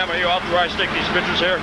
Sam, are you authorized to take these pictures here?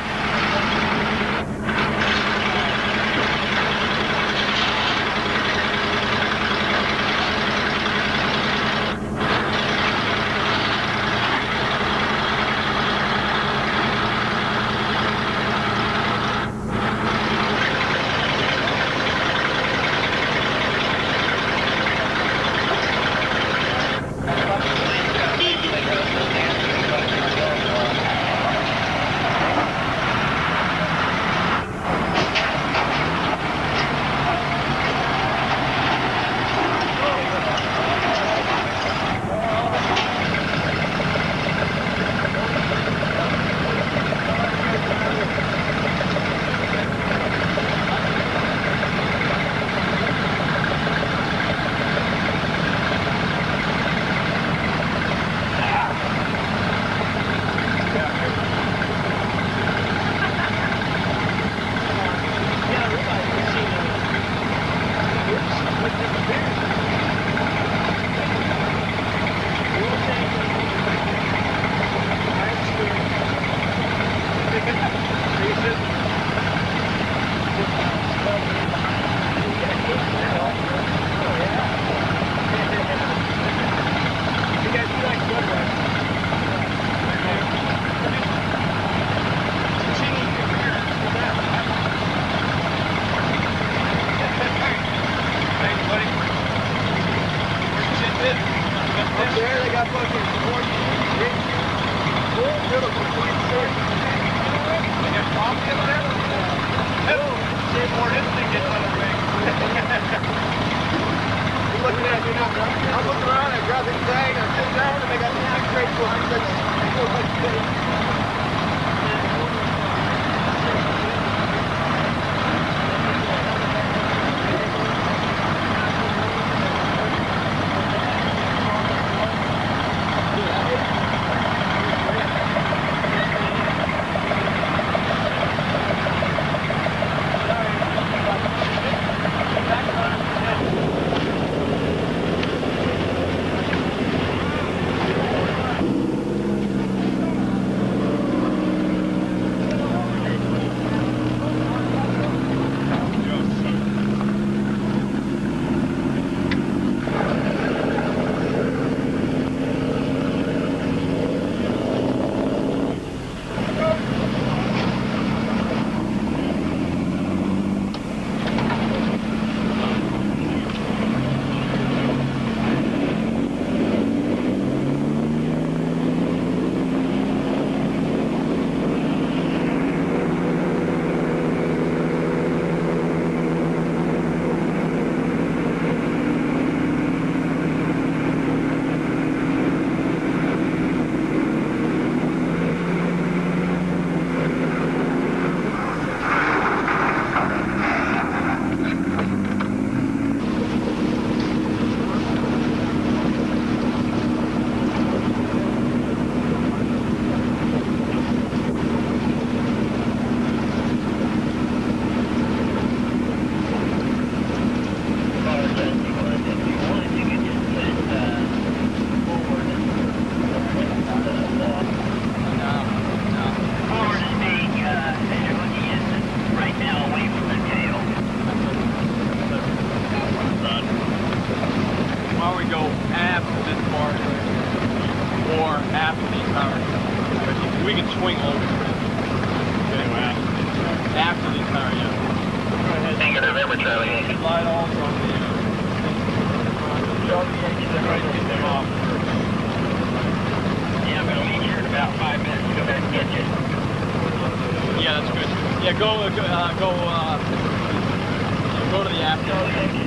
Go to the after.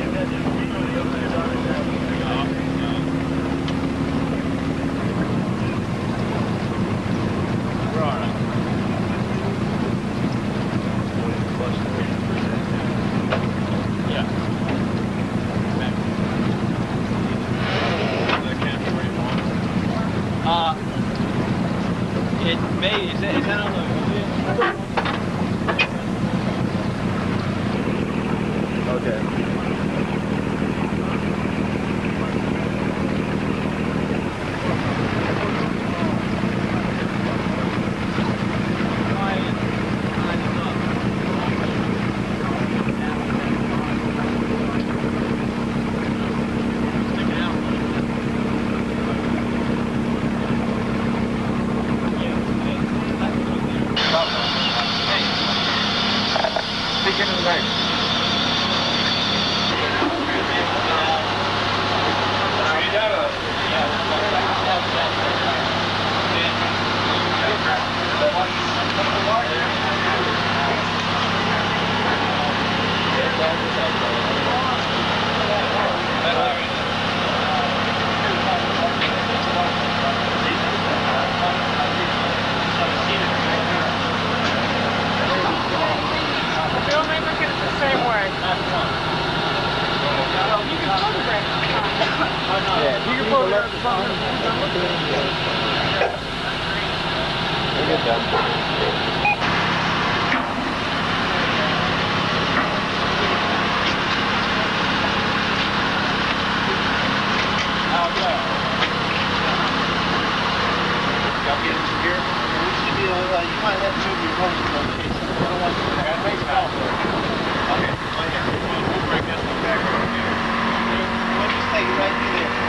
It may, is that on the... Okay. We'll get done. You might have to move your post in case I don't want you to make it off. Okay, we'll break this one back right here. We'll just take it right through there.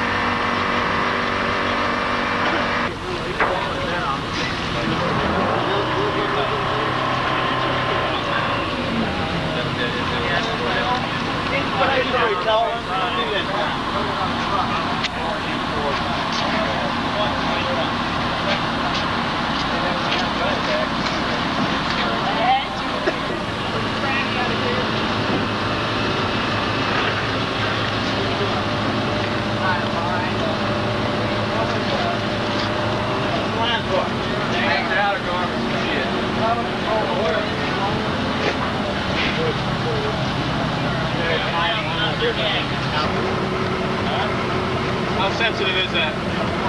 How sensitive is that?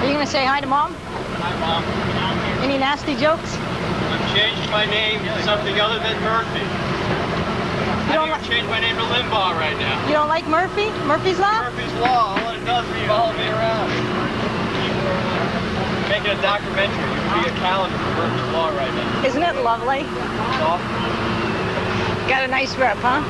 Are you going to say hi to Mom? Hi, Mom. Any nasty jokes? I've changed my name to something other than Murphy. I think I've changed my name to Limbaugh right now. You don't like Murphy? Murphy's Law? Murphy's Law, all it does is follow me around. Making a documentary. You could be a calendar for Murphy's Law right now. Isn't it lovely? Soft. Got a nice rep, huh?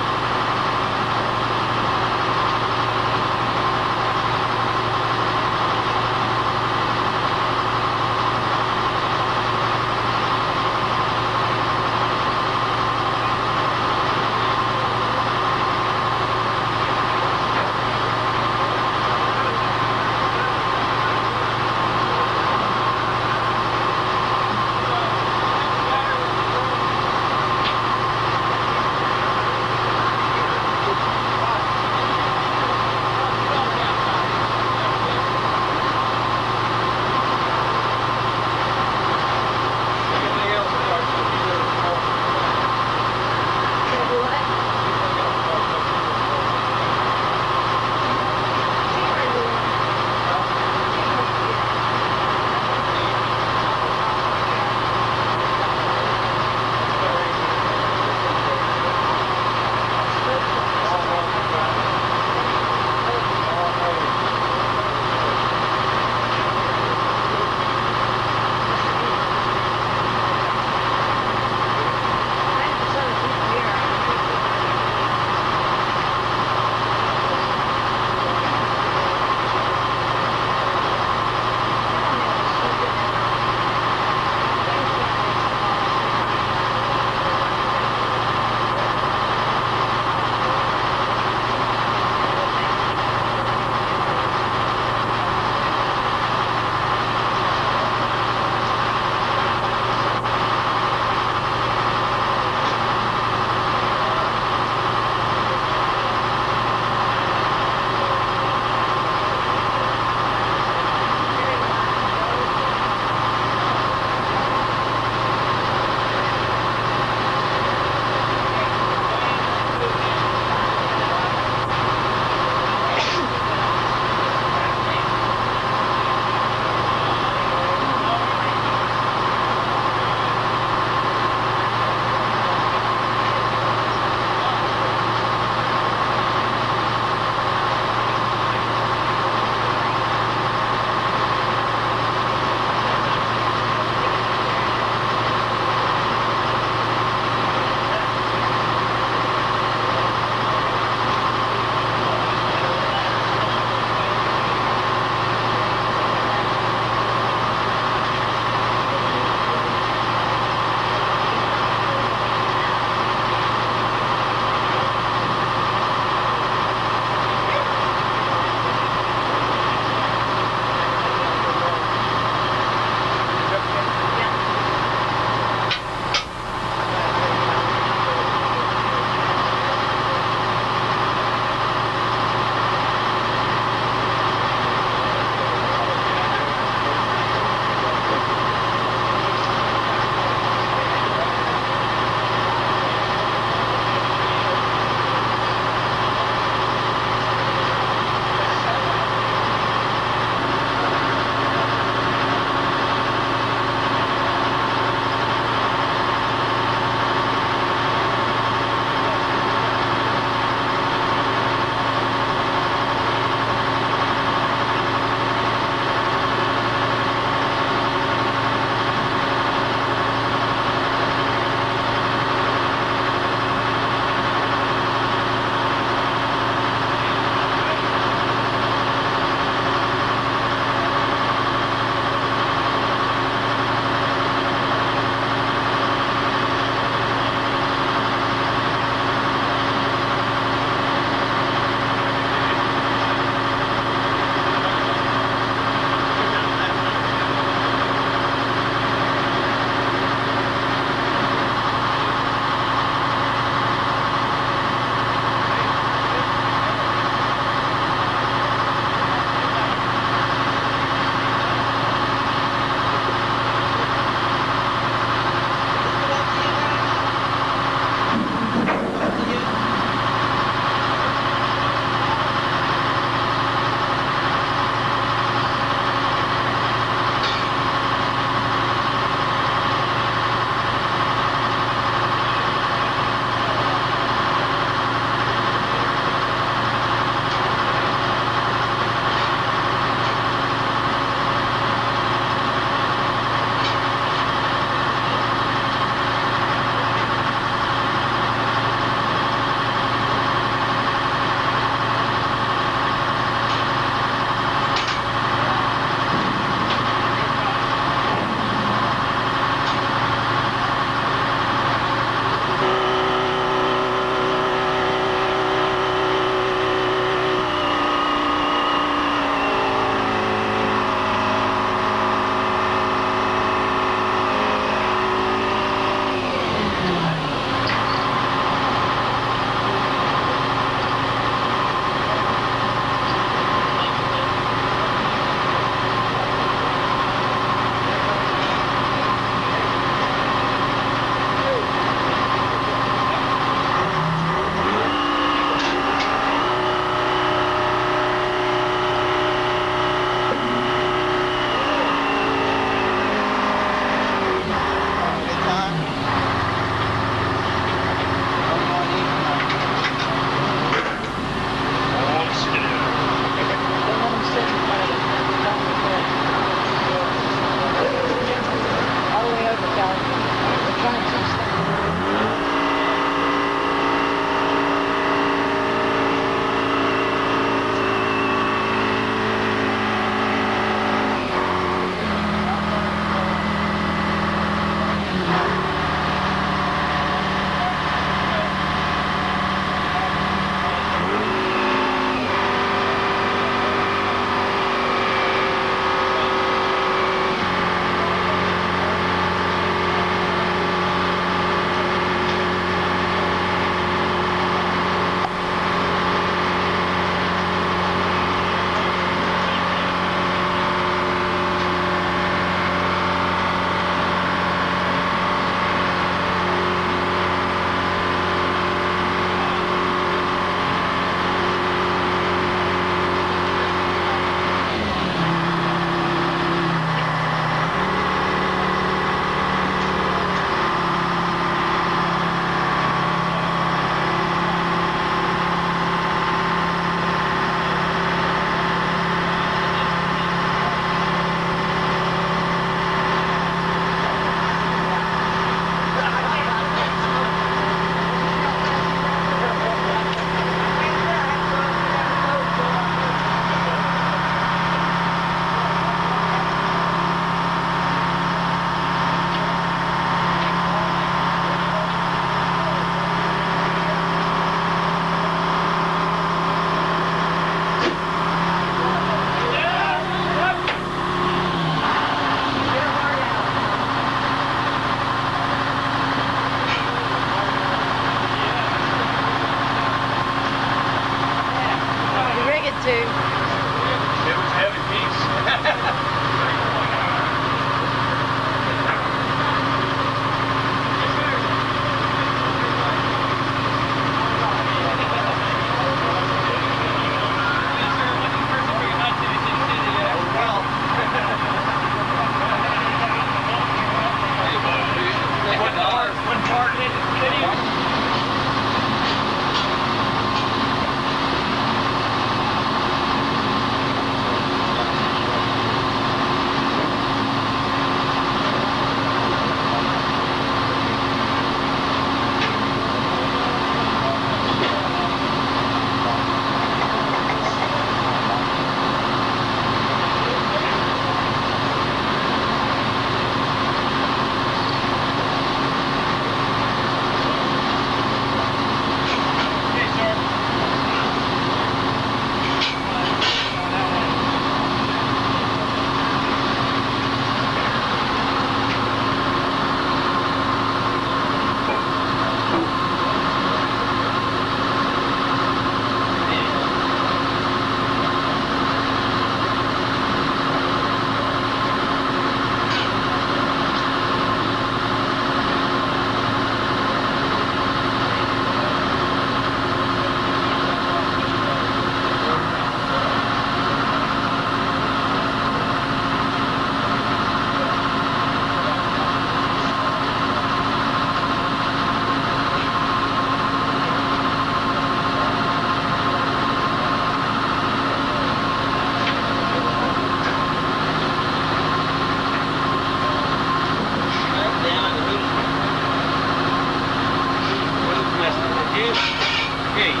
hear you.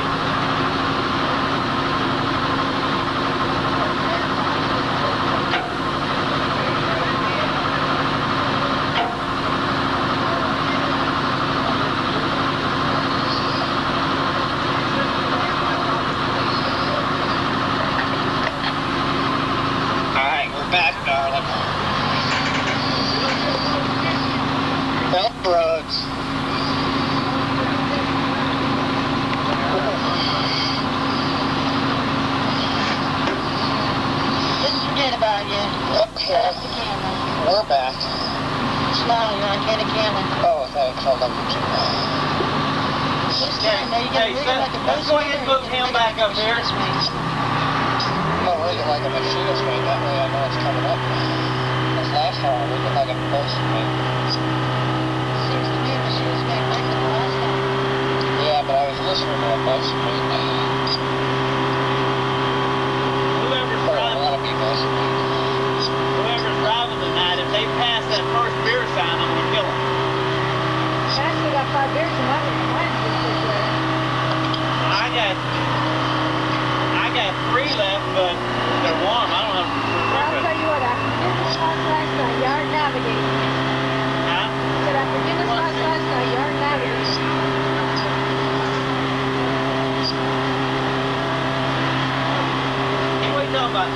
Alright, we're back, darling. Belt roads. Didn't forget about you. Okay. We're back. Smile, you're on Candy Cannon. Oh, thanks. Hold on. Hey, let's go ahead and move him back up here. I'll read it like a machinist mate. That way I know it's coming up. This last time I read it like a person mate. Seems to me machinist made like the last time. Yeah, but I was listening to a person mate. Whoever's driving tonight, if they pass that first beer sign, I'm gonna kill them. I still got 5 beers in my I got 3 left, but they're warm. I don't have. Well, I'll tell you what, after forgiveness last night, you aren't navigating. Huh? I said, after forgiveness last night, you aren't navigating. What are you talking about?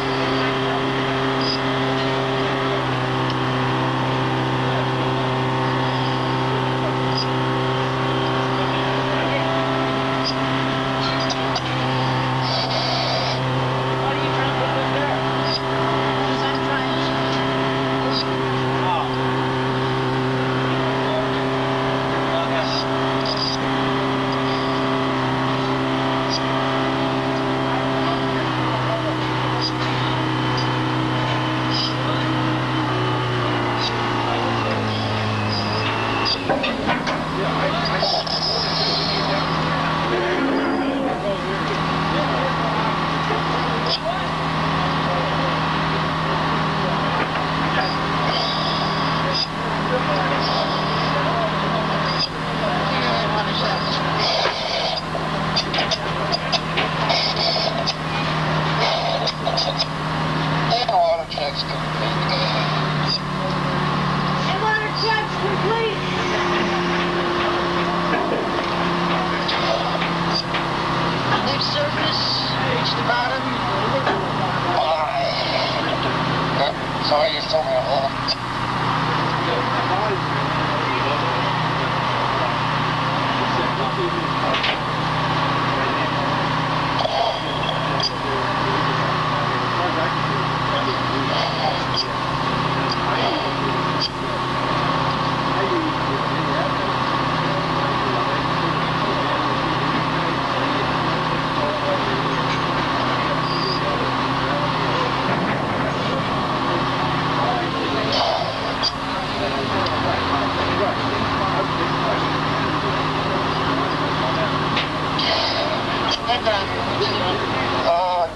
What are you trying to put there? Because I'm trying to. Oh. Okay. And water checks complete. And water checks complete. Leave surface, reach the bottom. Sorry, you told me a hole.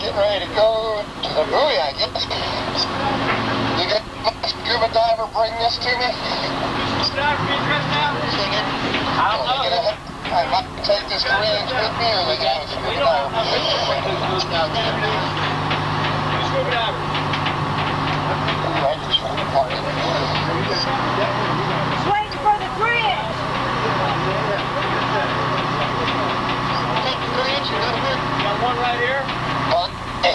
Getting ready to go to the buoy, I guess. You got a scuba diver bring this to me? I don't know. I might take this syringe with me, or they got a scuba diver. Right, just for the party. Just waiting for the bridge. Take the bridge, you go with. Got one right here. What? You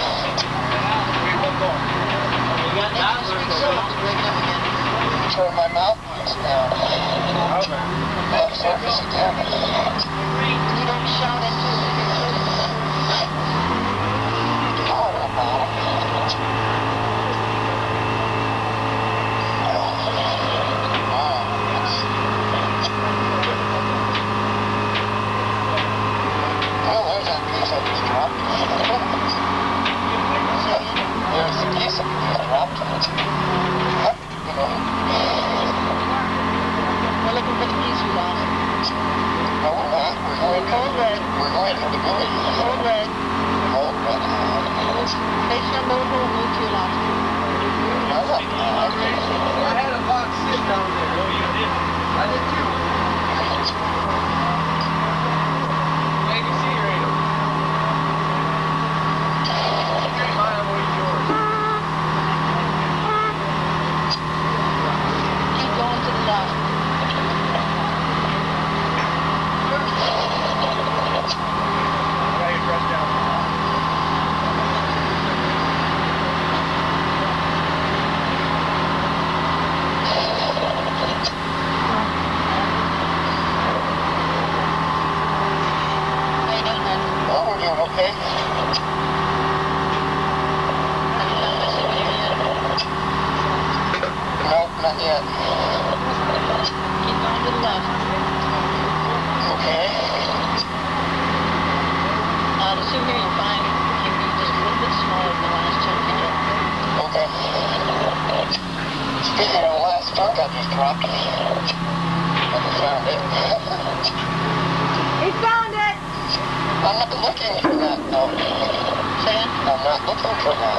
got that one. Turn my mouthpiece down. Left surface again. You don't shout into it. Well, there's that piece I just dropped. There's the piece I just dropped. We're looking for the piece you lost. No, we're not. Code red. We're going to the buoy. Code red. Code red. Station on boat hole, move to your left. I had a box sitting down there. Oh, you did? I did too. Maybe see you not looking for that, though. Saying? I'm not looking for that.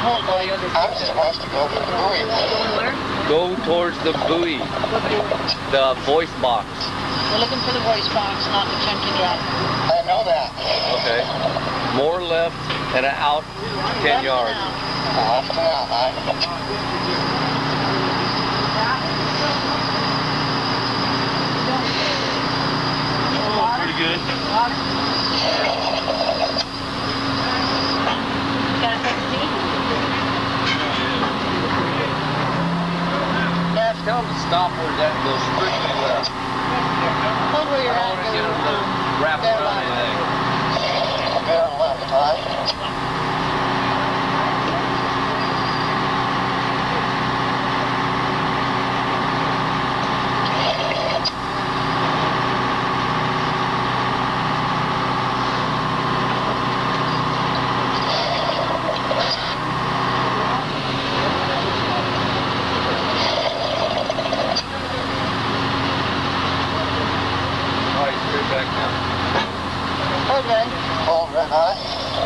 I'm supposed to go for the buoy. Where? Go towards the buoy, the voice box. We're looking for the voice box, not the chunky drop. I know that. Okay. More left and out 10 yards. Left and out, right? Oh, pretty good. Got a cup of tea? Yeah, tell them to stop where that goes strictly left. Hold where you're I at. don't want to get them to wrap around anything. Bear left, right? All right, straight back now. Hold red. Hold red eye.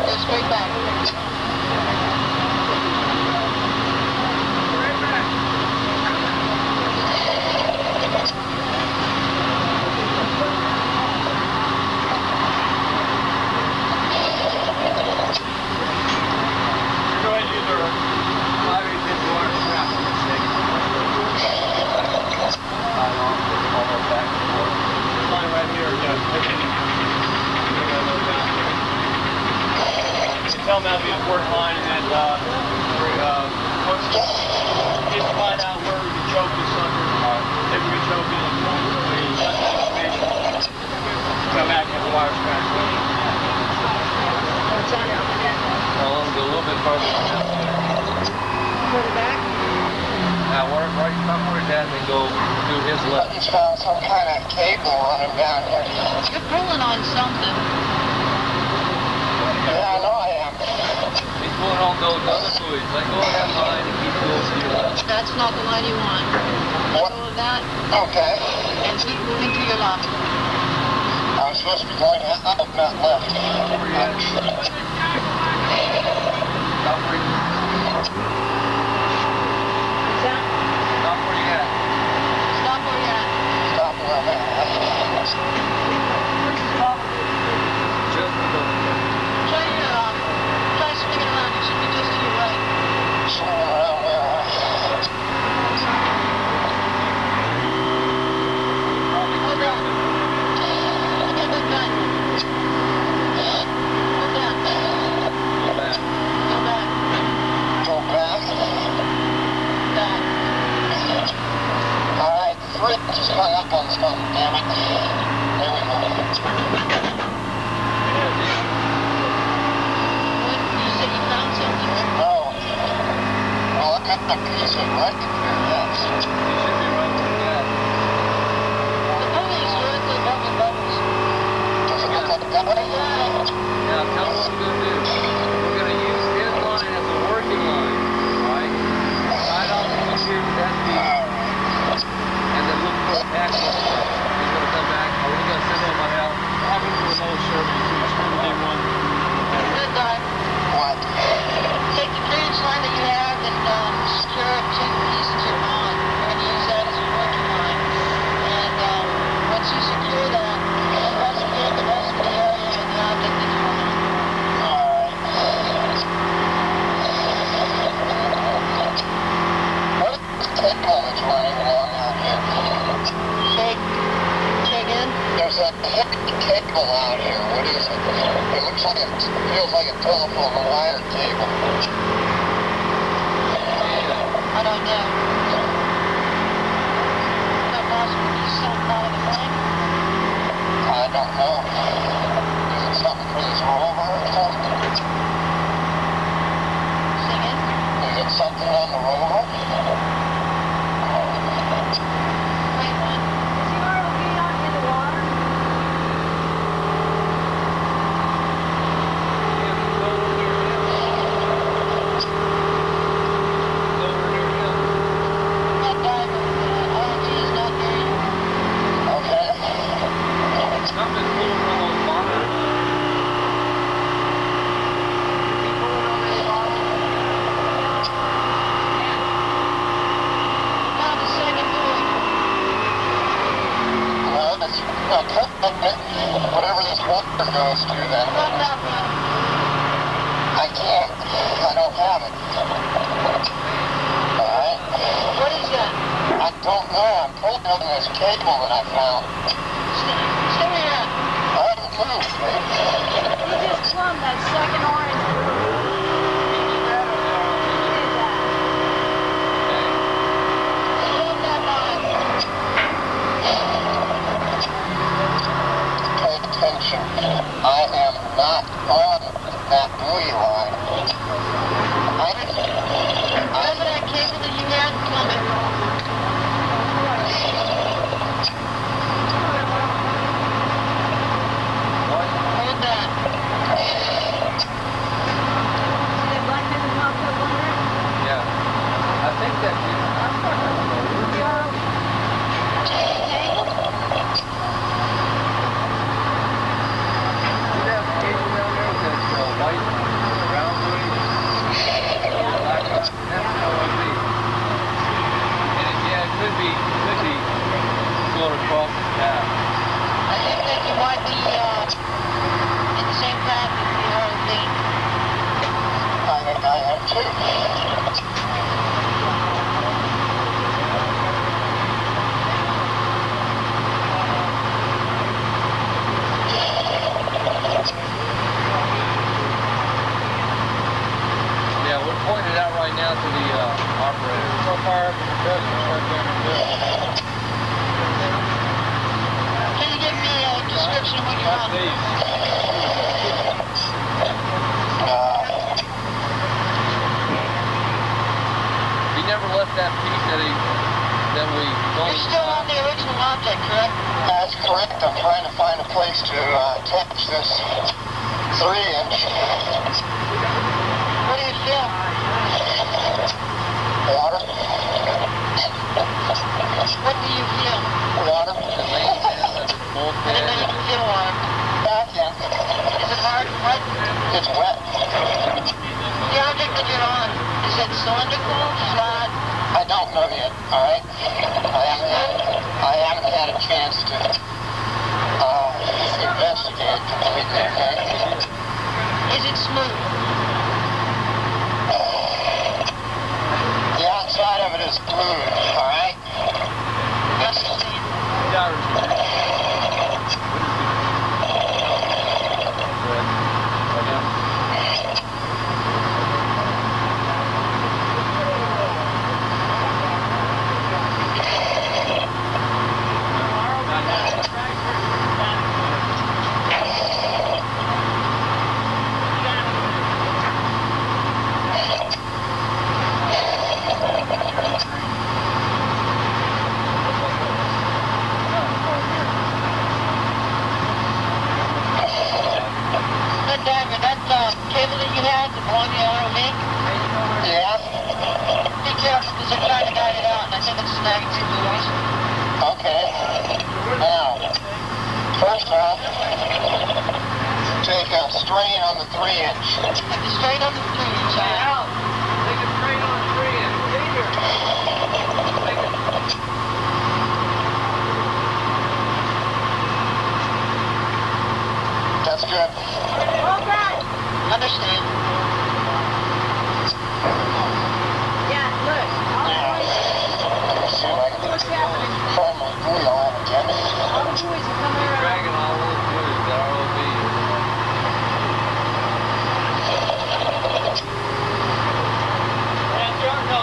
Go straight back. Go ahead and use our line right here. You can tell them that'll be a work line, and then once you just find out where we can choke this sucker, if we can choke it, we got that information. Come back and have the wire scratch. What's on it? Now let them go a little bit further down. Further back? Now work right somewhere down and go to his left. He's found some kind of cable running down here. You're pulling on something. Yeah, I know I am. He's pulling on those other buoys. Let go of that line and keep going to your left. That's not the line you want. Let go of that Okay. and keep moving to your left. I was supposed to be going out, not left. Stop where you at. Stop where you at. What's that? Stop where you at. Stop where you're at. Stop where I'm at. Just a little bit. Try swinging around. You should be just to your right. Swing around where Hold on. Look at the gun. Hold down. Go back. Go back. Go back. Back. Alright, the foot just hung up on something, damn it. There we go. What? You said you found something? No. Well, I got a piece of record here, yes. You should be right where you at. The ponies directly above the bubbles. Does it look like a gun? Now tell us what we're going to do. We're going to use his line as a working line. Right? Right on the here with that piece. Alright. And then look for a tackle. He's going to come back. Are we going to send him my help? Have him for another survey, too. Just for the big one. Good guy. What? Take the clearance line that you have and secure it to the piece that you're on. You're going to use that as your working line. And once you secure that, investigate the rest of the area and the object that you're on. Alright. What is the cable that's running along out here? Say again? There's a thick cable out here. What is it? It looks like it feels like a telephone wire cable. I don't know. Is that possible to be something out of the frame? I don't know. Is it something for this rover or something? Say again? Is it something on the rover? Wait one. Is the ROV not in the water? Go over near him. Whatever this water goes to, then What that one? I can't. I don't have it. Alright? What is that? I don't know. I'm pulling on this cable that I found. Stay here. I haven't moved, babe. You just plumbed that second orange. Plumb that line. Pay attention. I am not on that buoy line. Remember that cable that you had? Plumb it. Hold that. See that black man that popped up on there? Yeah. I think that I'm not gonna know. See that cable down there with that white round buoy? Black one? That's LOB. And yeah, it could be going across the path. I think that you might be in the same path as the RV. I have too. Yeah, we're pointing it out right now to the operator. So far, Can you give me a description of what you're on? He never left that piece that we You're still on the original object, correct? That's correct. I'm trying to find a place to attach this 3-inch. What do you feel? Water. What do you feel? Water. I didn't know you could feel water. Back in. Is it hard and wet? It's wet. The object that you're on, is it cylindrical, flat? I don't know yet, alright? I haven't had a chance to investigate completely, okay? Is it smooth? The outside of it is smooth, alright? Yes, Steve. That cable that you had that belonged to the ROV? Yeah? Be careful because they're trying to guide it out and I think it's snagging some buoys. Okay. Now, first off, take a strain on the 3-inch. Take it straight on the 3-inch out. Take a strain on the 3-inch. That's good. Okay. Understand? Yeah, look. See if I can What's happening? find my buoy line again. All the boys are coming around. Dragging all those buoys that ROV is. And John, no,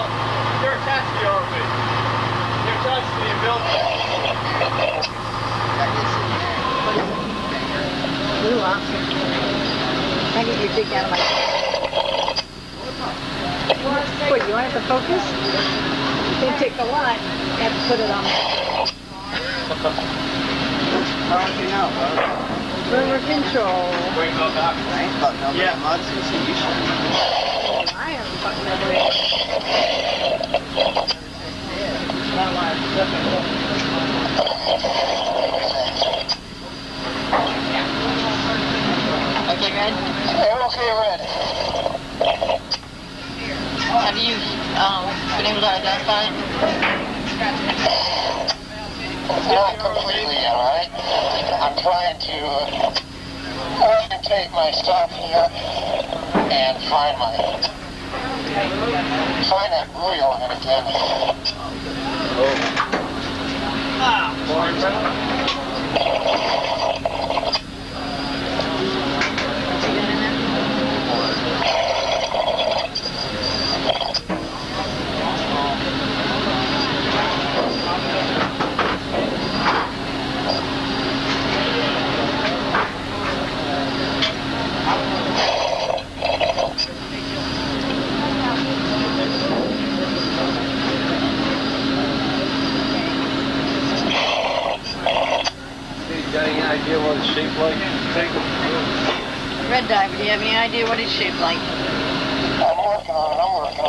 you're attached to the RV. You're attached to the umbilical. Blue option. I need you to dig out of my... What, you want it to focus? It can take a lot. You have to put it on. How would you know, bro? River control. Wait, no, back. I ain't fucking nobody Yeah. much, so you should. I haven't fucking nobody. Okay, Red? Okay, Red. Have you been able to identify it? Not completely yet, alright? I'm trying to orientate my stuff here and find that buoy line again. Got any idea what it's shaped like? Red diver, do you have any idea what it's shaped like? I'm working on it.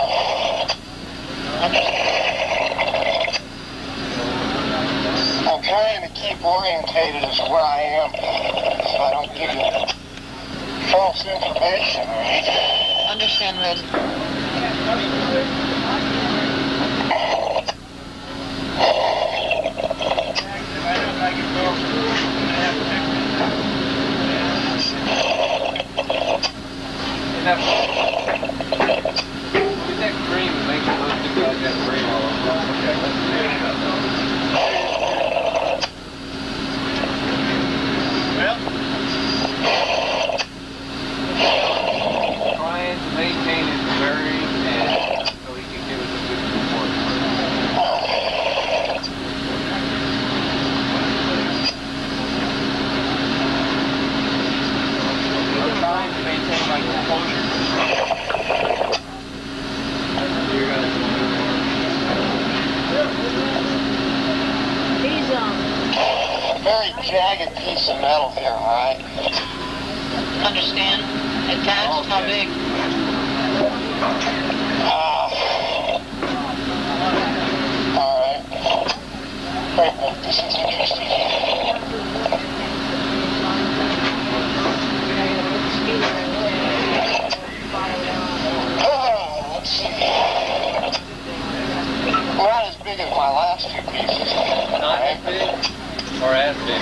I'm trying to keep orientated as to where I am so I don't give you false information, right? Understand, Red. Get that cream and make sure those two guys got cream all over. Okay, let's do it. Well, Trying to maintain his bearing and so he can give us a good report. I'm trying to maintain my composure. You're gonna He's, Very jagged piece of metal here, alright? Understand? Attached? How big? Alright. Wait a minute, this is interesting. Let's see. Not as big as my last two pieces. not as big or as big?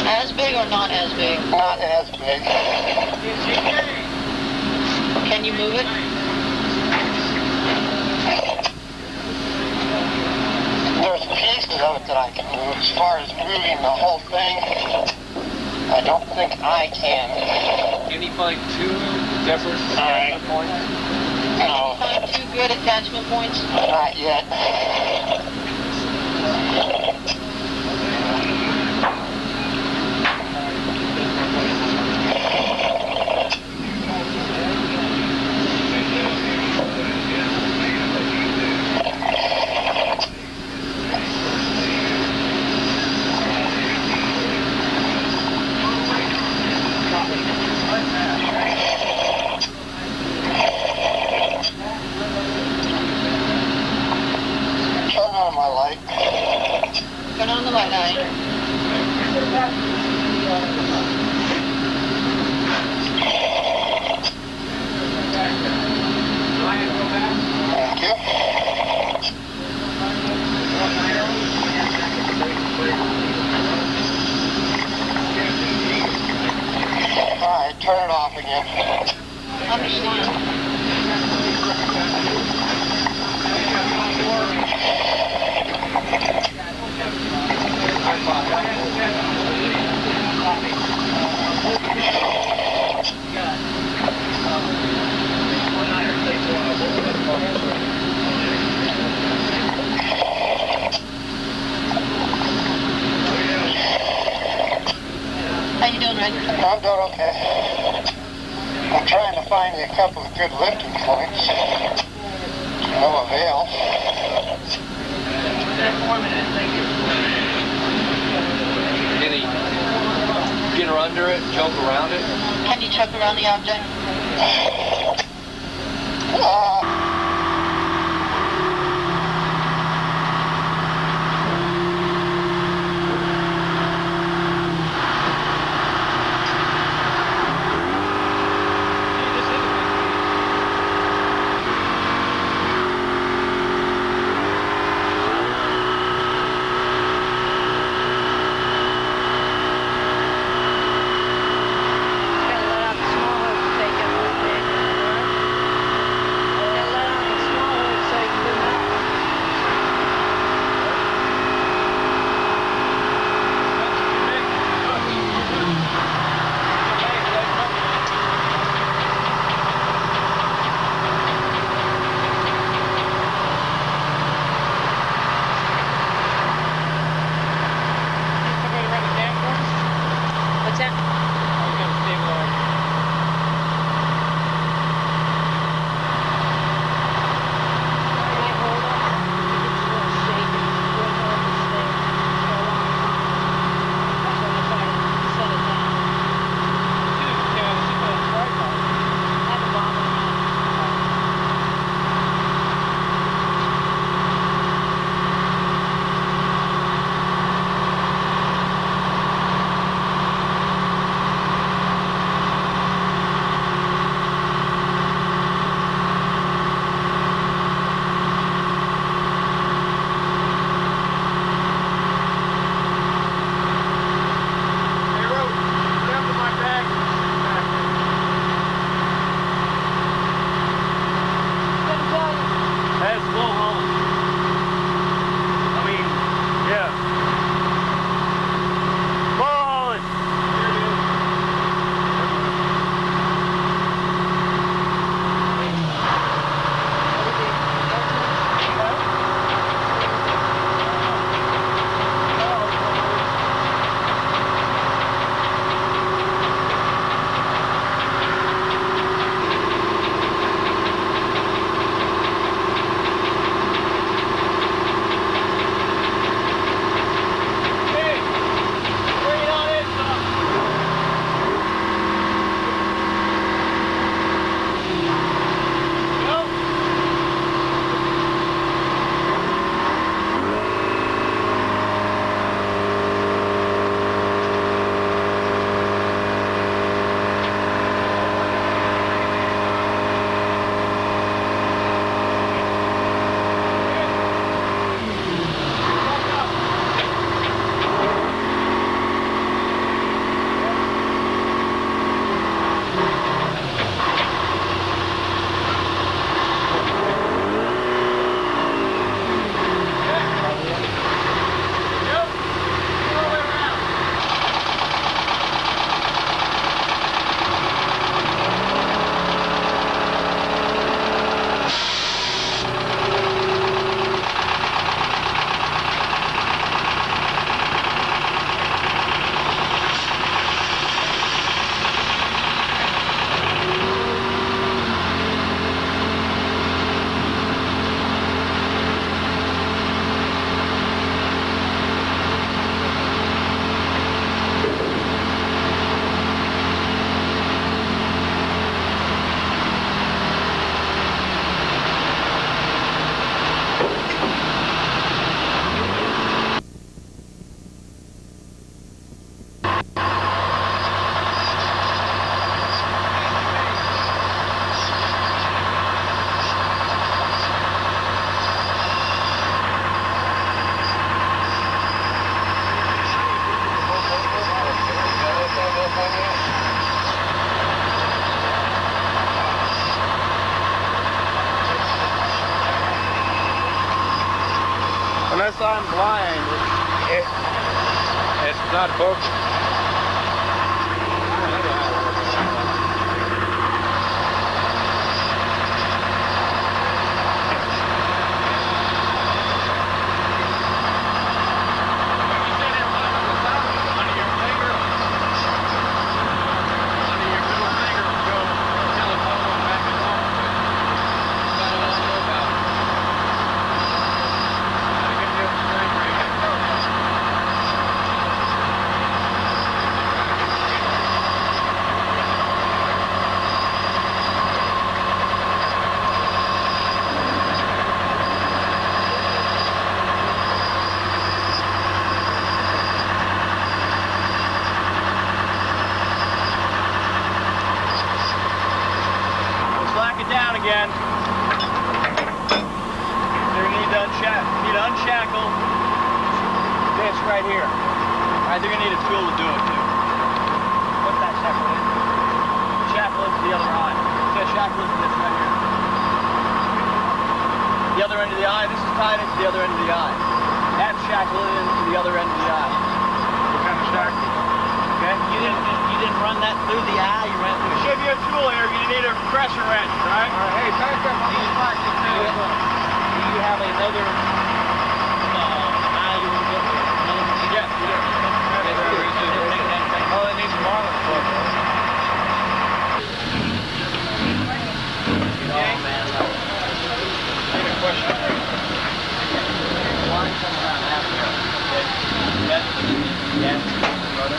As big or not as big? Not as big. Can you move it? There's pieces of it that I can move. As far as moving the whole thing, I don't think I can. Can you find two different Alright. points? No, Find two good attachment points? not yet. Turn on my light. Turn on the light eye. Thank you. Alright, turn it off again. Understand. How you doing, Red? I'm doing okay. I'm trying to find a couple of good lifting points. No avail. Can he get her under it, choke around it? Can you choke around the object? Unless I'm blind, It's not focused. Slack it down again. You're gonna need to unshackle this right here. Alright, they're gonna need a tool to do it too. What's that shackle in? Shackle it to the other eye. So shackle it to this right here. The other end of the eye, this is tied into the other end of the eye. That's shackle it into the other end of the eye. What kind of shackle? Okay? You didn't run that through the eye. You ran through. Should be a tool here. You need a pressure wrench, right? Hey, back up on the spot. Do you have another eye you want to go through? Yes, you do. Oh, it needs a marlin plug. Okay. Any questions? Line come around after. Yes. Yes. Brother.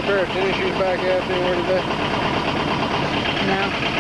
pair of tennis shoes back out anywhere today? No.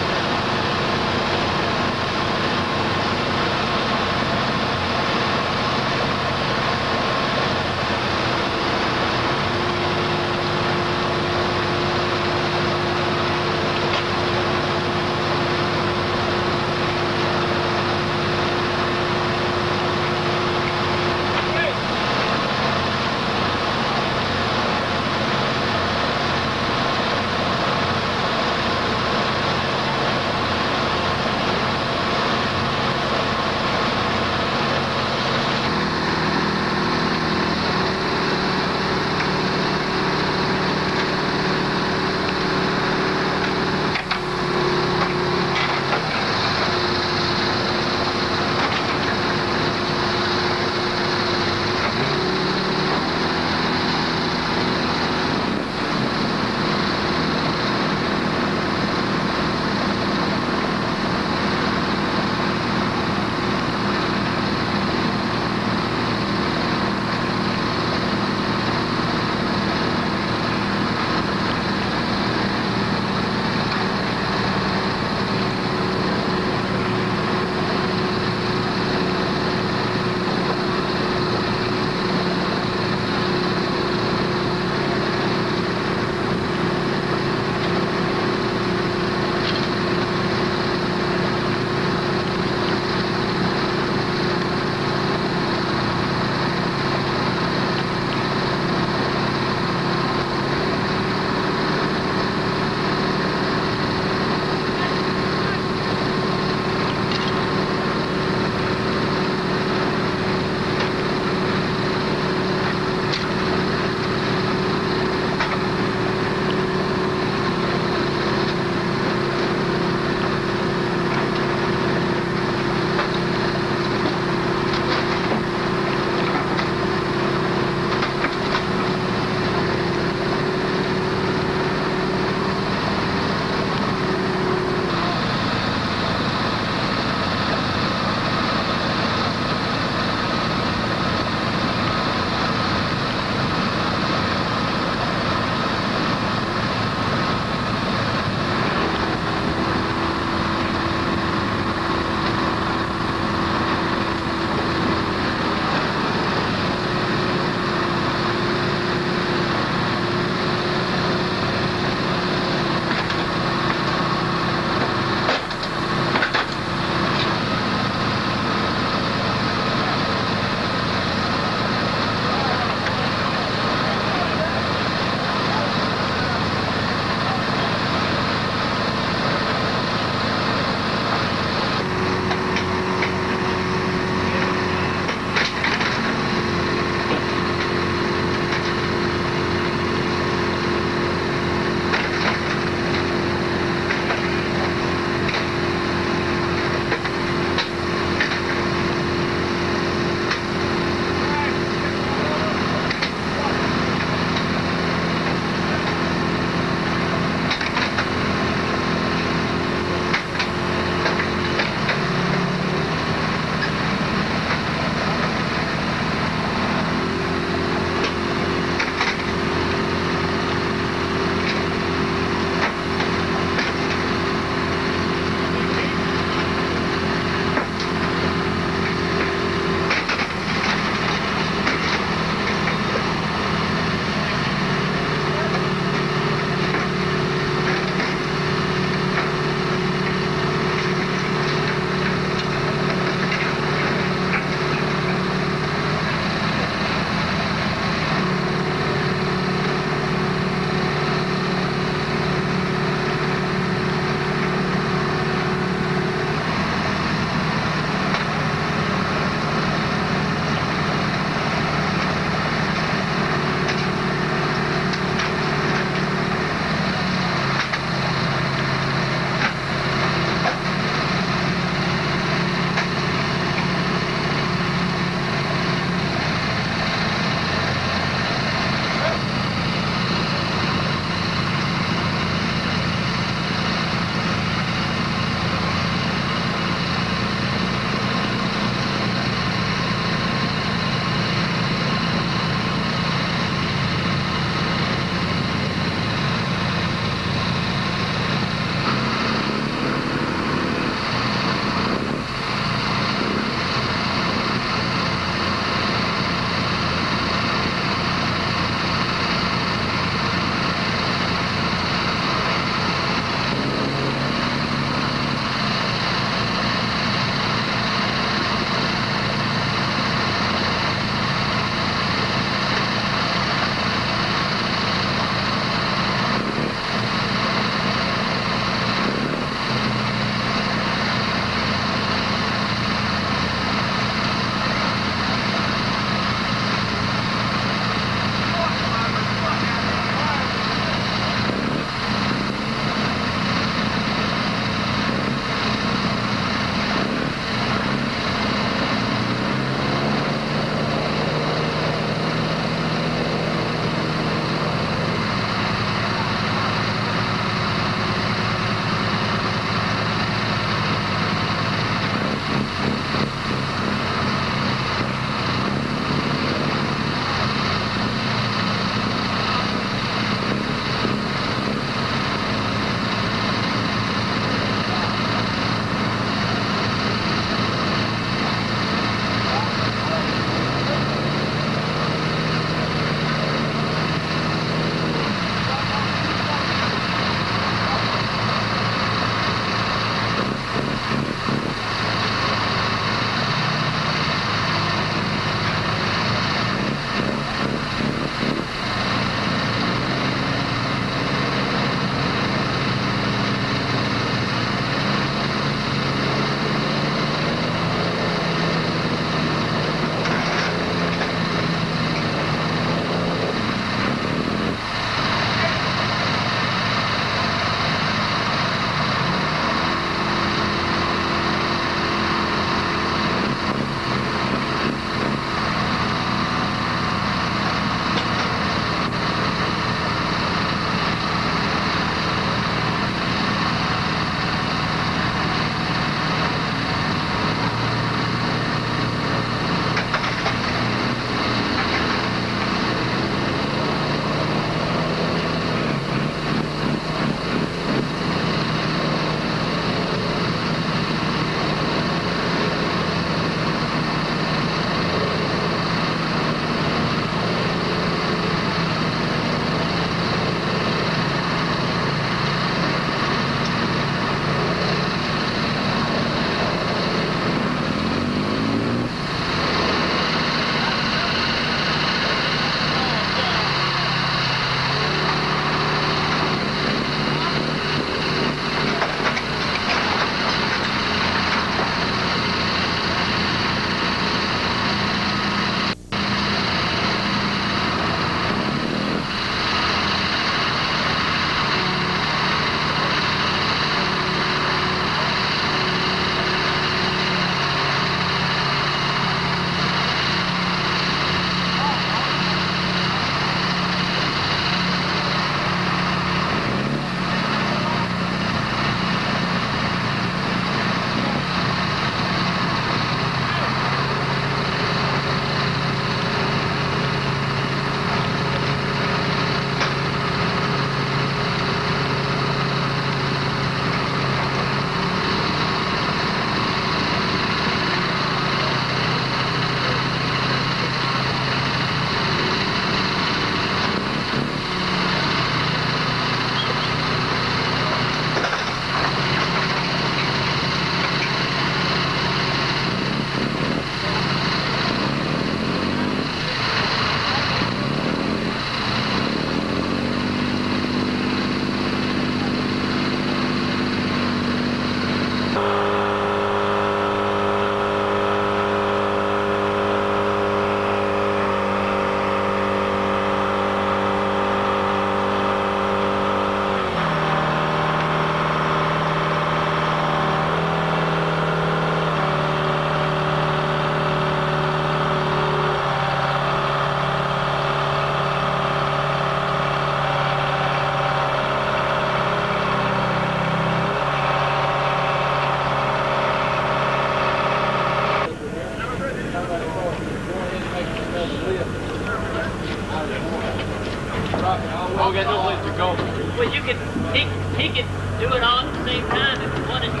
Oh, we got no place to go. Well, you could, he could do it all at the same time if he wanted to.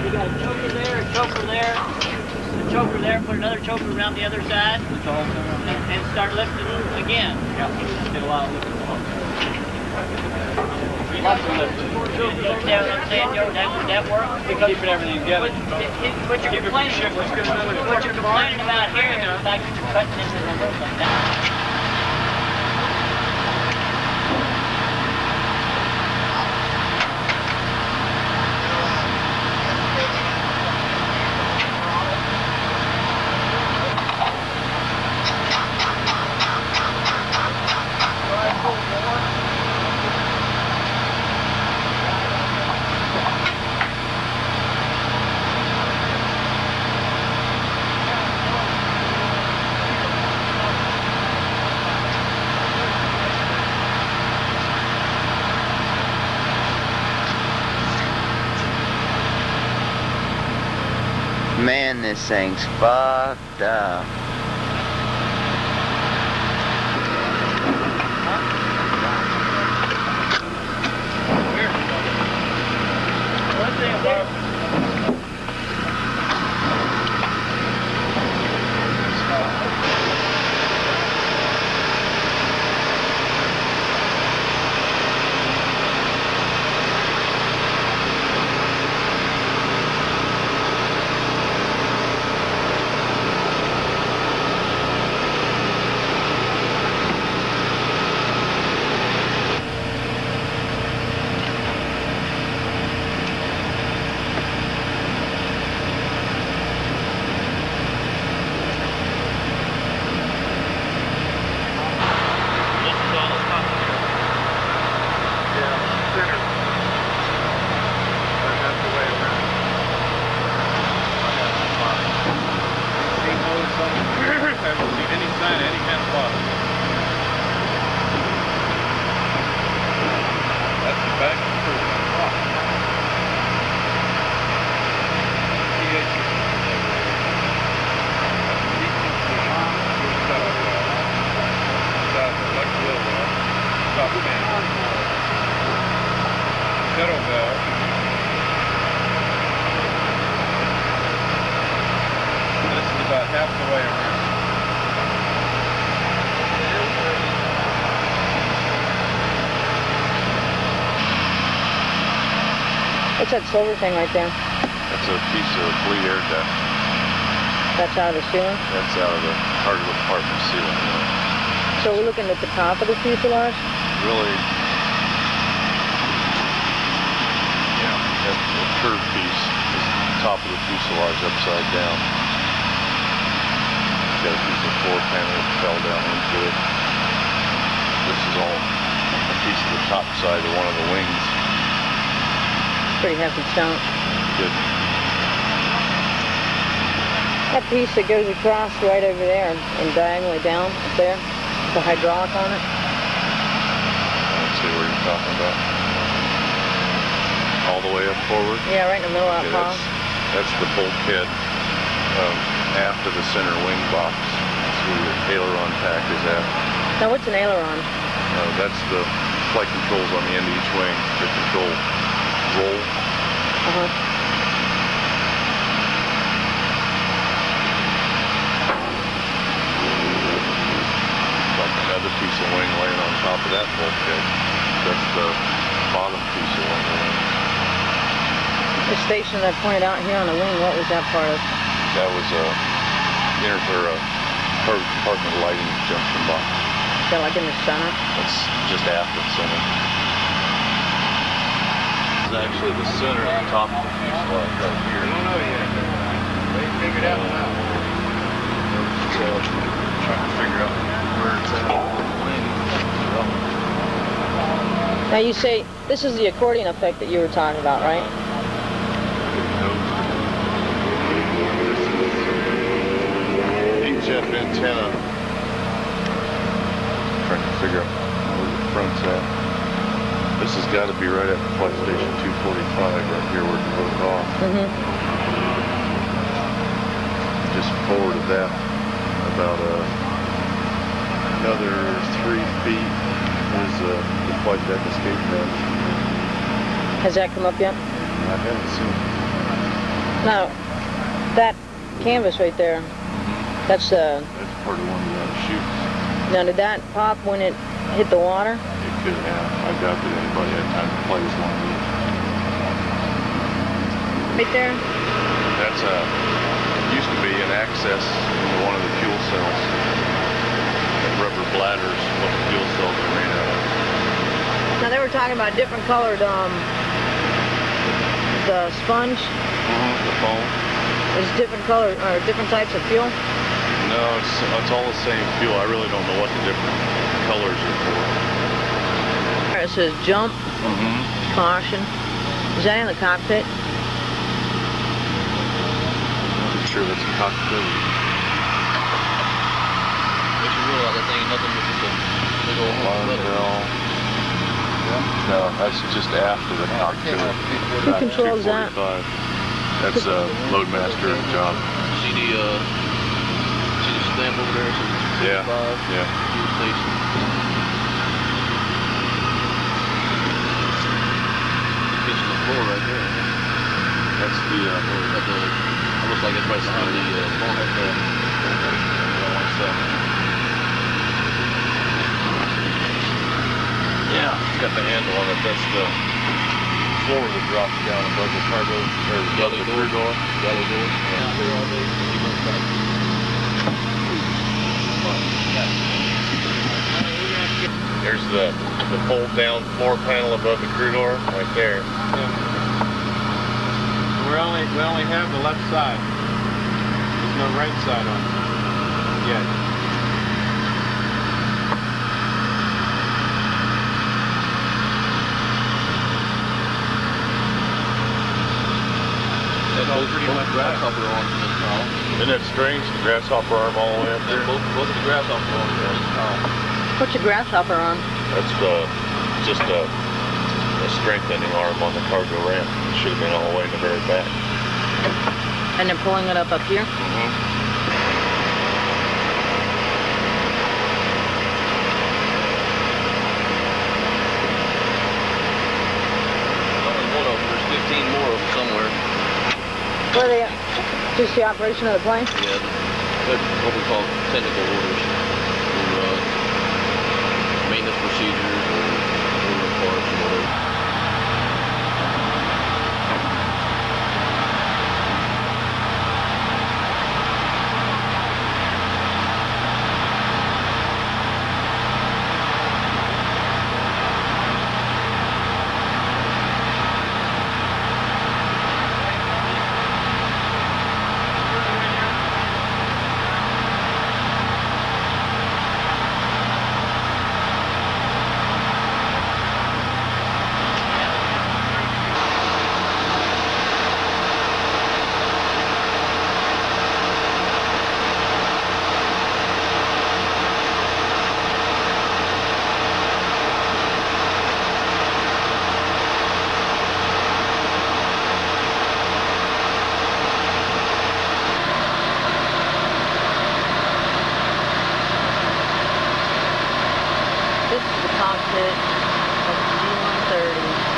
You got a choker there, a choker there, a choker there, put another choker around the other side, and start lifting again. Yeah, get a lot of lifting. Lots of lifting. You understand what I'm saying, Joe? That work? Because Keeping everything together. what you're complaining about here is the fact that you're cutting into the roof like that. Man, this thing's fucked up. One thing about What's that silver thing right there? That's a piece of bleed air duct. That's out of the ceiling? That's out of the part of the apartment ceiling. So we're looking at the top of the fuselage? Really, yeah, that curved piece is the top of the fuselage upside down. Got a piece of floor panel that fell down into it. This is all a piece of the top side of one of the wings. Pretty hefty chunk. Good. That piece that goes across right over there and diagonally down up there, the hydraulic on it. Let's see where you're talking about. All the way up forward? Yeah, right in the middle of that pile. That's the bulkhead aft of the center wing box. That's where your aileron pack is at. Now what's an aileron? That's the flight controls on the end of each wing to control roll. Uh-huh. Like another piece of wing laying on top of that bulkhead. That's the bottom piece of wing laying. The station that I pointed out here on the wing, what was that part of? That was a compartment lighting junction box. Is that like in the center? That's just aft of center. It's actually the center of the top of the fuselage right here. I don't know yet. They figured out now. So, trying to figure out where it's at. Now you say, this is the accordion effect that you were talking about, right? HF antenna. Trying to figure out where the front's at. This has got to be right at flight station 245 right here where it broke off. Mm-hmm. Just forward of that, about another 3 feet. is the flight deck escape hatch. Has that come up yet? I haven't seen it. No. That canvas right there. That's That's part of one of the chutes. Now, did that pop when it hit the water? It could have. I doubt that anybody had time to play as long as it. Right there? That's used to be an access into one of the fuel cells. And rubber bladders, what the fuel cells are made out of. Now, they were talking about different colored, the sponge The foam? is different color, or different types of fuel. No, it's all the same fuel. I really don't know what the different colors are for. It says jump, caution. Is that in the cockpit? I'm sure that's a cockpit. Makes you realize that thing ain't nothing but just a big old Alarm bell. No, that's just after the cockpit. Who controls that? 245. That's Loadmaster job. see the stamp over there? So Yeah, 245, yeah. fuel station. Kitchen the floor right there. That's the At the, it looks like it's right behind the phone at the. Yeah, it's got the handle on it. That's the floor that drops down above the cargo, or above the crew door. Galley door. Down here all day. There's the fold down floor panel above the crew door, right there. We only have the left side. There's no right side on it yet. That's all pretty much grasshopper arms in this column. Isn't that strange? The grasshopper arm all the way up there. Both of the grasshopper arms are in this column. What's your grasshopper on? That's just a strengthening arm on the cargo ramp. It should have been all the way in the very back. And they're pulling it up here? Only one of them. There's 15 more of them somewhere. Where are they at? Just the operation of the plane? Yeah, that's what we call technical orders for maintenance procedures or ordering parts or whatever. This is the cockpit of the C130.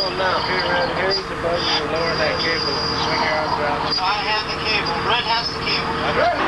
him now. Peter, here's the button. You're lowering that cable. Swing your arms around. I have the cable. Red has the cable.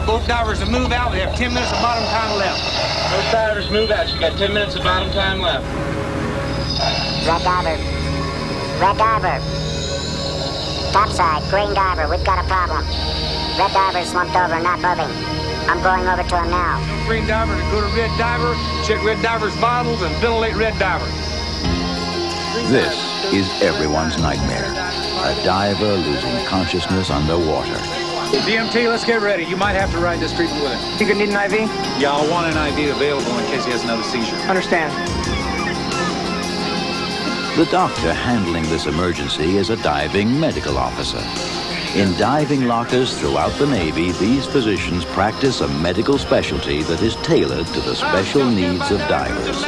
tell both divers to move out. We have 10 minutes of bottom time left. Both divers move out. You got 10 minutes of bottom time left. Red diver. Red diver. Topside, green diver, we've got a problem. Red diver slumped over, not moving. I'm going over to him now. Tell green diver to go to red diver, check red diver's vitals, and ventilate red diver. This is everyone's nightmare. A diver losing consciousness underwater. DMT, let's get ready. You might have to ride this treatment with him. You could need an IV? Yeah, I'll want an IV available in case he has another seizure. Understand. The doctor handling this emergency is a diving medical officer. In diving lockers throughout the Navy, these physicians practice a medical specialty that is tailored to the special needs of divers.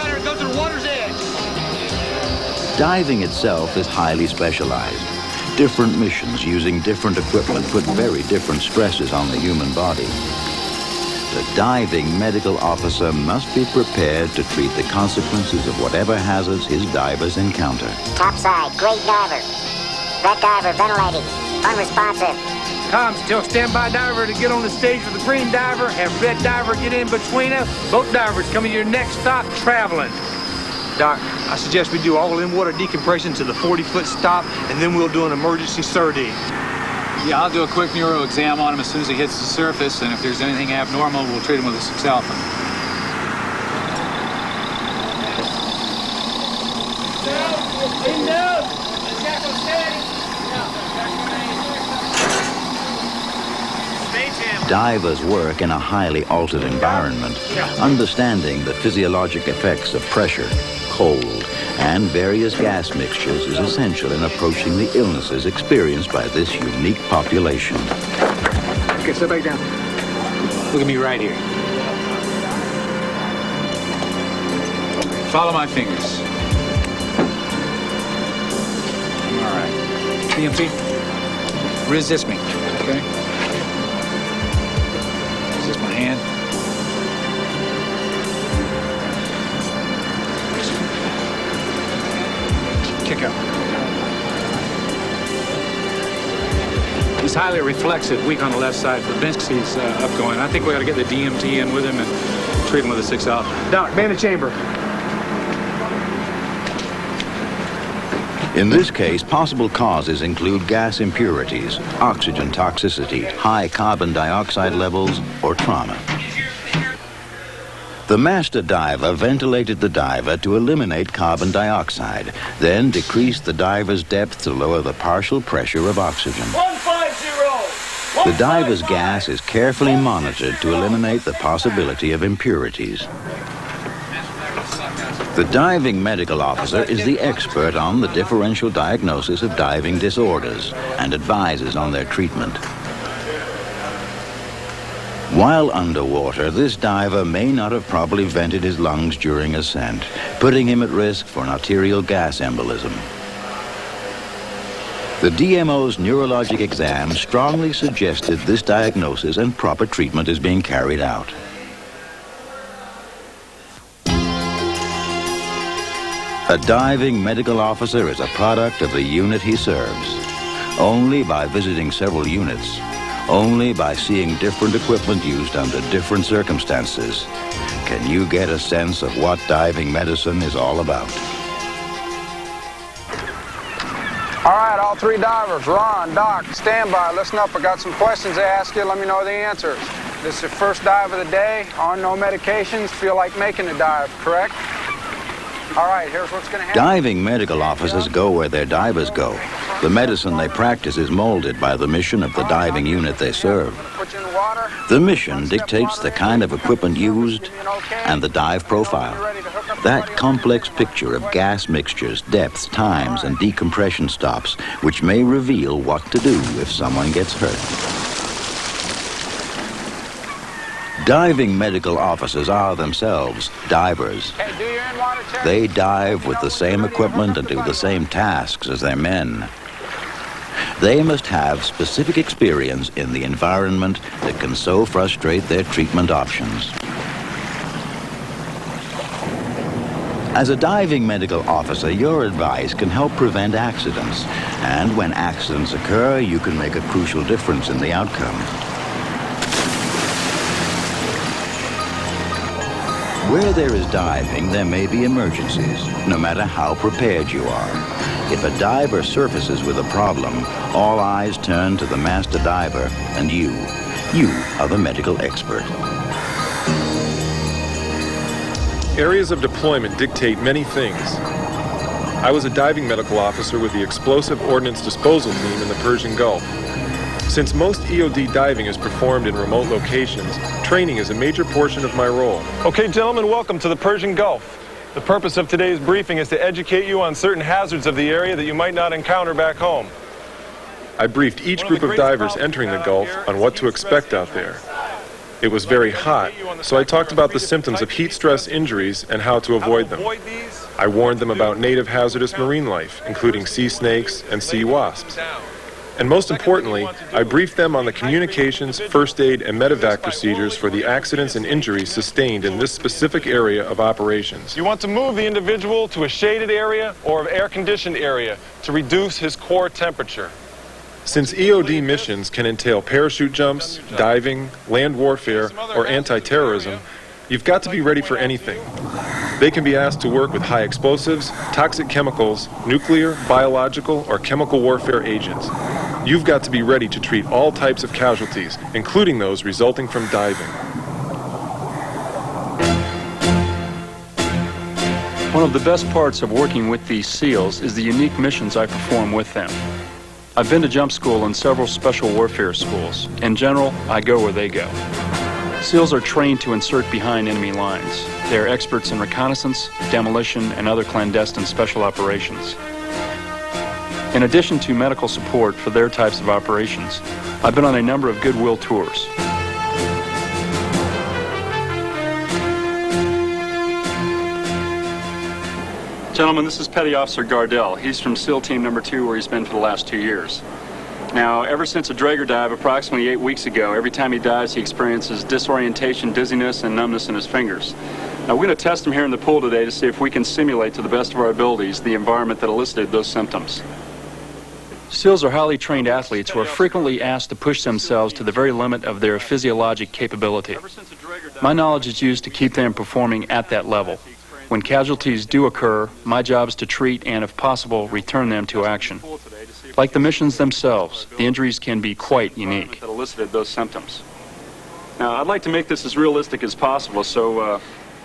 Diving itself is highly specialized. Different missions using different equipment put very different stresses on the human body. The diving medical officer must be prepared to treat the consequences of whatever hazards his divers encounter. Topside, great diver. Red diver ventilating. Unresponsive. Comms, tell standby diver to get on the stage with the green diver. Have red diver get in between us. Both divers coming to your next stop, traveling. Doc, I suggest we do all in-water decompression to the 40-foot stop, and then we'll do an emergency surdine. Yeah, I'll do a quick neuro exam on him as soon as he hits the surface, and if there's anything abnormal, we'll treat him with a 6-alpha. Divers work in a highly altered environment. Understanding the physiologic effects of pressure, cold, and various gas mixtures is essential in approaching the illnesses experienced by this unique population. Okay, sit back down. Look at me right here. Follow my fingers. All right. DMT, resist me, okay? Resist my hand. Kick out. He's highly reflexive, weak on the left side. Babinski's upgoing. I think we ought to get the DMT in with him and treat him with a 6-alpha. Doc, man the chamber. In this case, possible causes include gas impurities, oxygen toxicity, high carbon dioxide levels, or trauma. The master diver ventilated the diver to eliminate carbon dioxide, then decreased the diver's depth to lower the partial pressure of oxygen. 150! The diver's gas is carefully monitored to eliminate the possibility of impurities. The diving medical officer is the expert on the differential diagnosis of diving disorders and advises on their treatment. While underwater, this diver may not have properly vented his lungs during ascent, putting him at risk for an arterial gas embolism. The DMO's neurologic exam strongly suggested this diagnosis and proper treatment is being carried out. A diving medical officer is a product of the unit he serves. Only by visiting several units, only by seeing different equipment used under different circumstances, can you get a sense of what diving medicine is all about. All right, all three divers, Ron, Doc, stand by, listen up. I got some questions to ask you, let me know the answers. This is your first dive of the day, on no medications, feel like making a dive, correct? All right, here's what's going to happen. Diving medical officers go where their divers go. The medicine they practice is molded by the mission of the diving unit they serve. The mission dictates the kind of equipment used and the dive profile. That complex picture of gas mixtures, depths, times, and decompression stops, which may reveal what to do if someone gets hurt. Diving medical officers are themselves divers. They dive with the same equipment and do the same tasks as their men. They must have specific experience in the environment that can so frustrate their treatment options. As a diving medical officer, your advice can help prevent accidents. And when accidents occur, you can make a crucial difference in the outcome. Where there is diving, there may be emergencies, no matter how prepared you are. If a diver surfaces with a problem, all eyes turn to the master diver and you. You are the medical expert. Areas of deployment dictate many things. I was a diving medical officer with the Explosive Ordnance Disposal Team in the Persian Gulf. Since most EOD diving is performed in remote locations, training is a major portion of my role. Okay, gentlemen, welcome to the Persian Gulf. The purpose of today's briefing is to educate you on certain hazards of the area that you might not encounter back home. I briefed each group of divers entering the Gulf on what to expect out there. It was very hot, so I talked about the symptoms of heat stress injuries and how to avoid them. I warned them about native hazardous marine life, including sea snakes and sea wasps. And most importantly, I briefed them on the communications, first aid, and medevac procedures for the accidents and injuries sustained in this specific area of operations. You want to move the individual to a shaded area or an air-conditioned area to reduce his core temperature. Since EOD missions can entail parachute jumps, diving, land warfare, or anti-terrorism, you've got to be ready for anything. They can be asked to work with high explosives, toxic chemicals, nuclear, biological, or chemical warfare agents. You've got to be ready to treat all types of casualties, including those resulting from diving. One of the best parts of working with these SEALs is the unique missions I perform with them. I've been to jump school and several special warfare schools. In general, I go where they go. SEALs are trained to insert behind enemy lines. They are experts in reconnaissance, demolition, and other clandestine special operations. In addition to medical support for their types of operations, I've been on a number of goodwill tours. Gentlemen, this is Petty Officer Gardell. He's from SEAL Team Number 2, where he's been for the last 2 years. Now, ever since a Draeger dive approximately 8 weeks ago, every time he dives, he experiences disorientation, dizziness, and numbness in his fingers. Now, we're going to test him here in the pool today to see if we can simulate to the best of our abilities the environment that elicited those symptoms. SEALs are highly trained athletes who are frequently asked to push themselves to the very limit of their physiologic capability. My knowledge is used to keep them performing at that level. When casualties do occur, my job is to treat and, if possible, return them to action. Like the missions themselves, the injuries can be quite unique. That elicited those symptoms. Now, I'd like to make this as realistic as possible, so why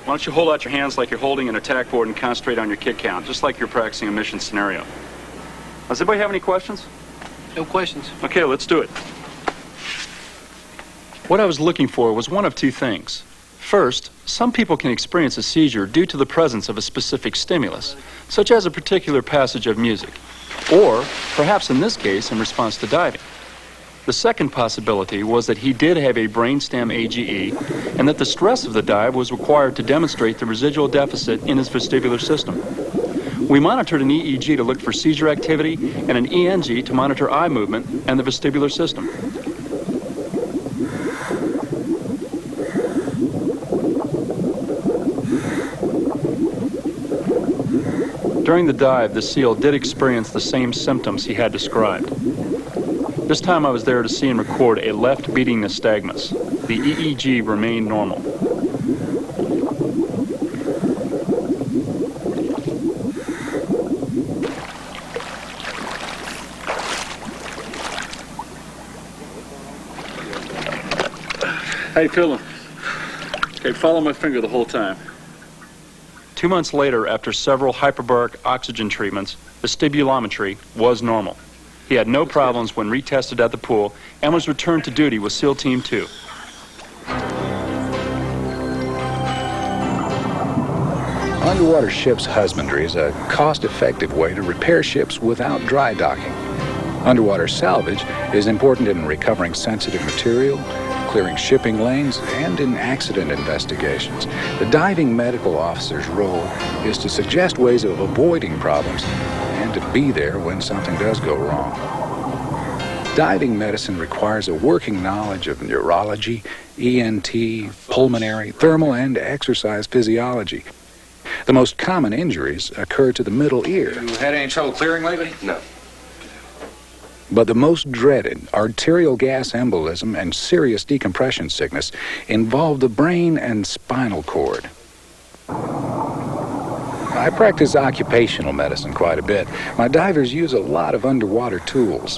don't you hold out your hands like you're holding an attack board and concentrate on your kick count, just like you're practicing a mission scenario. Does anybody have any questions? No questions. Okay, let's do it. What I was looking for was one of two things. First, some people can experience a seizure due to the presence of a specific stimulus, such as a particular passage of music, or perhaps in this case in response to diving. The second possibility was that he did have a brainstem AGE and that the stress of the dive was required to demonstrate the residual deficit in his vestibular system. We monitored an EEG to look for seizure activity and an ENG to monitor eye movement and the vestibular system. During the dive, the SEAL did experience the same symptoms he had described. This time I was there to see and record a left beating nystagmus. The EEG remained normal. How you feeling? Okay, follow my finger the whole time. 2 months later, after several hyperbaric oxygen treatments, vestibulometry was normal. He had no problems when retested at the pool and was returned to duty with SEAL Team 2. Underwater ships husbandry is a cost-effective way to repair ships without dry docking. Underwater salvage is important in recovering sensitive material, clearing shipping lanes, and in accident investigations. The diving medical officer's role is to suggest ways of avoiding problems and to be there when something does go wrong. Diving medicine requires a working knowledge of neurology, ENT, pulmonary, thermal, and exercise physiology. The most common injuries occur to the middle ear. You had any trouble clearing lately? No. But the most dreaded, arterial gas embolism and serious decompression sickness, involve the brain and spinal cord. I practice occupational medicine quite a bit. My divers use a lot of underwater tools.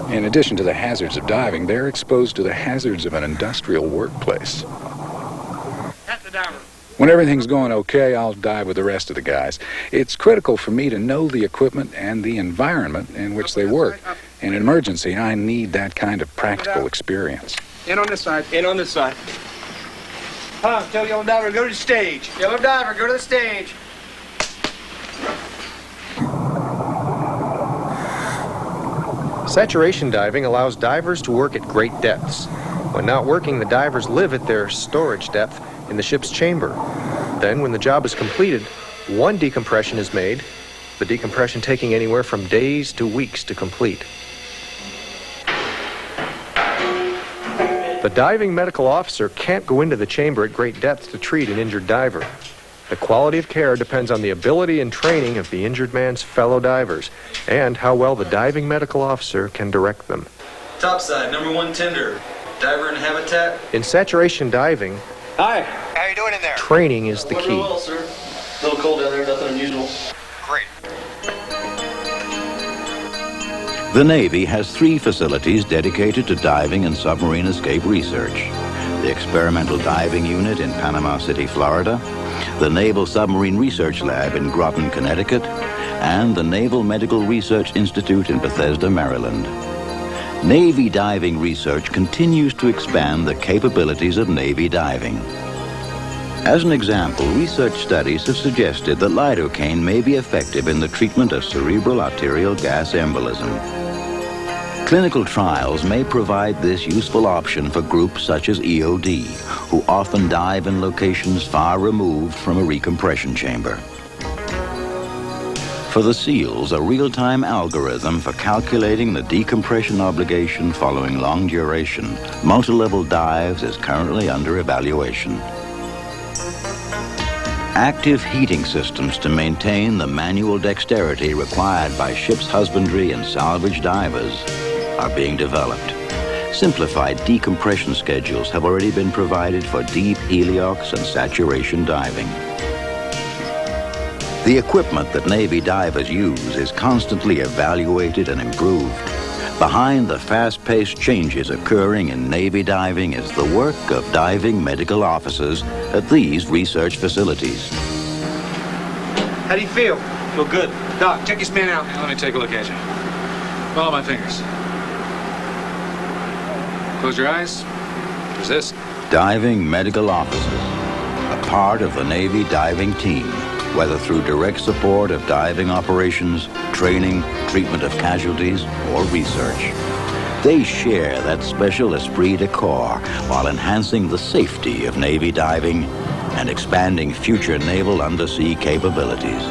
In addition to the hazards of diving, they're exposed to the hazards of an industrial workplace. When everything's going okay, I'll dive with the rest of the guys. It's critical for me to know the equipment and the environment in which they work. In an emergency, I need that kind of practical experience. In on this side. In on this side. Tell yellow diver to go to the stage. Yellow diver, go to the stage. Saturation diving allows divers to work at great depths. When not working, the divers live at their storage depth in the ship's chamber. Then, when the job is completed, one decompression is made, the decompression taking anywhere from days to weeks to complete. The diving medical officer can't go into the chamber at great depths to treat an injured diver. The quality of care depends on the ability and training of the injured man's fellow divers and how well the diving medical officer can direct them. Topside, number 1 tender. Diver in habitat. In saturation diving, Hi. How you doing in there? training is the Real key. well, sir. A little cold down there, nothing unusual. Great. The Navy has 3 facilities dedicated to diving and submarine escape research. The Experimental Diving Unit in Panama City, Florida, the Naval Submarine Research Lab in Groton, Connecticut, and the Naval Medical Research Institute in Bethesda, Maryland. Navy diving research continues to expand the capabilities of Navy diving. As an example, research studies have suggested that lidocaine may be effective in the treatment of cerebral arterial gas embolism. Clinical trials may provide this useful option for groups such as EOD, who often dive in locations far removed from a recompression chamber. For the SEALs, a real-time algorithm for calculating the decompression obligation following long duration, multi-level dives is currently under evaluation. Active heating systems to maintain the manual dexterity required by ship's husbandry and salvage divers are being developed. Simplified decompression schedules have already been provided for deep heliox and saturation diving. The equipment that Navy divers use is constantly evaluated and improved. Behind the fast-paced changes occurring in Navy diving is the work of diving medical officers at these research facilities. How do you feel? Feel good. Doc, check this man out. Let me take a look at you. Follow my fingers. Close your eyes. Resist. Diving medical officers, a part of the Navy diving team, whether through direct support of diving operations, training, treatment of casualties, or research. They share that special esprit de corps while enhancing the safety of Navy diving and expanding future naval undersea capabilities.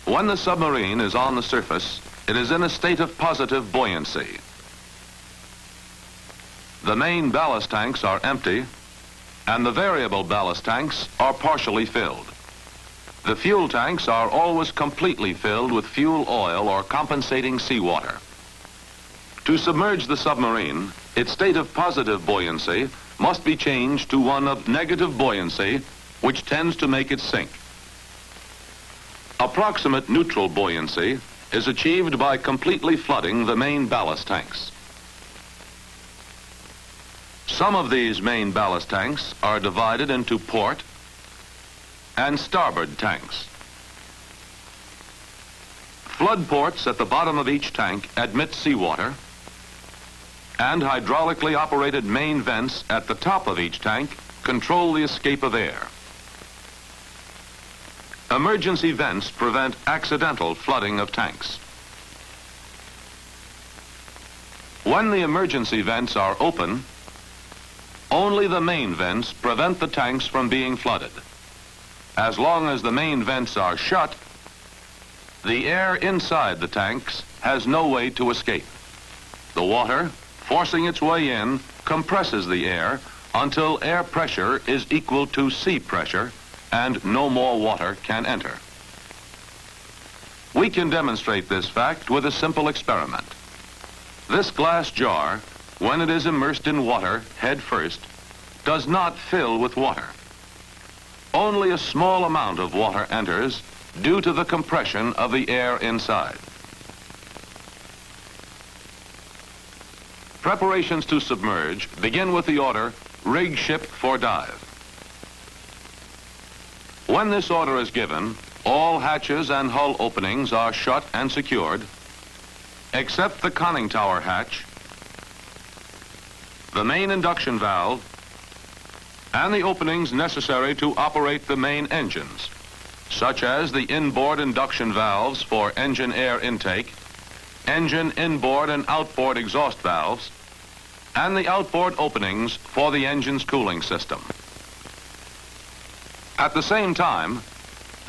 When the submarine is on the surface, it is in a state of positive buoyancy. The main ballast tanks are empty, and the variable ballast tanks are partially filled. The fuel tanks are always completely filled with fuel oil or compensating seawater. To submerge the submarine, its state of positive buoyancy must be changed to one of negative buoyancy, which tends to make it sink. Approximate neutral buoyancy is achieved by completely flooding the main ballast tanks. Some of these main ballast tanks are divided into port and starboard tanks. Flood ports at the bottom of each tank admit seawater, and hydraulically operated main vents at the top of each tank control the escape of air. Emergency vents prevent accidental flooding of tanks. When the emergency vents are open, only the main vents prevent the tanks from being flooded. As long as the main vents are shut, the air inside the tanks has no way to escape. The water, forcing its way in, compresses the air until air pressure is equal to sea pressure and no more water can enter. We can demonstrate this fact with a simple experiment. This glass jar, when it is immersed in water head first, does not fill with water. Only a small amount of water enters due to the compression of the air inside. Preparations to submerge begin with the order, rig ship for dive. When this order is given, all hatches and hull openings are shut and secured, except the conning tower hatch, the main induction valve, and the openings necessary to operate the main engines, such as the inboard induction valves for engine air intake, engine inboard and outboard exhaust valves, and the outboard openings for the engine's cooling system. At the same time,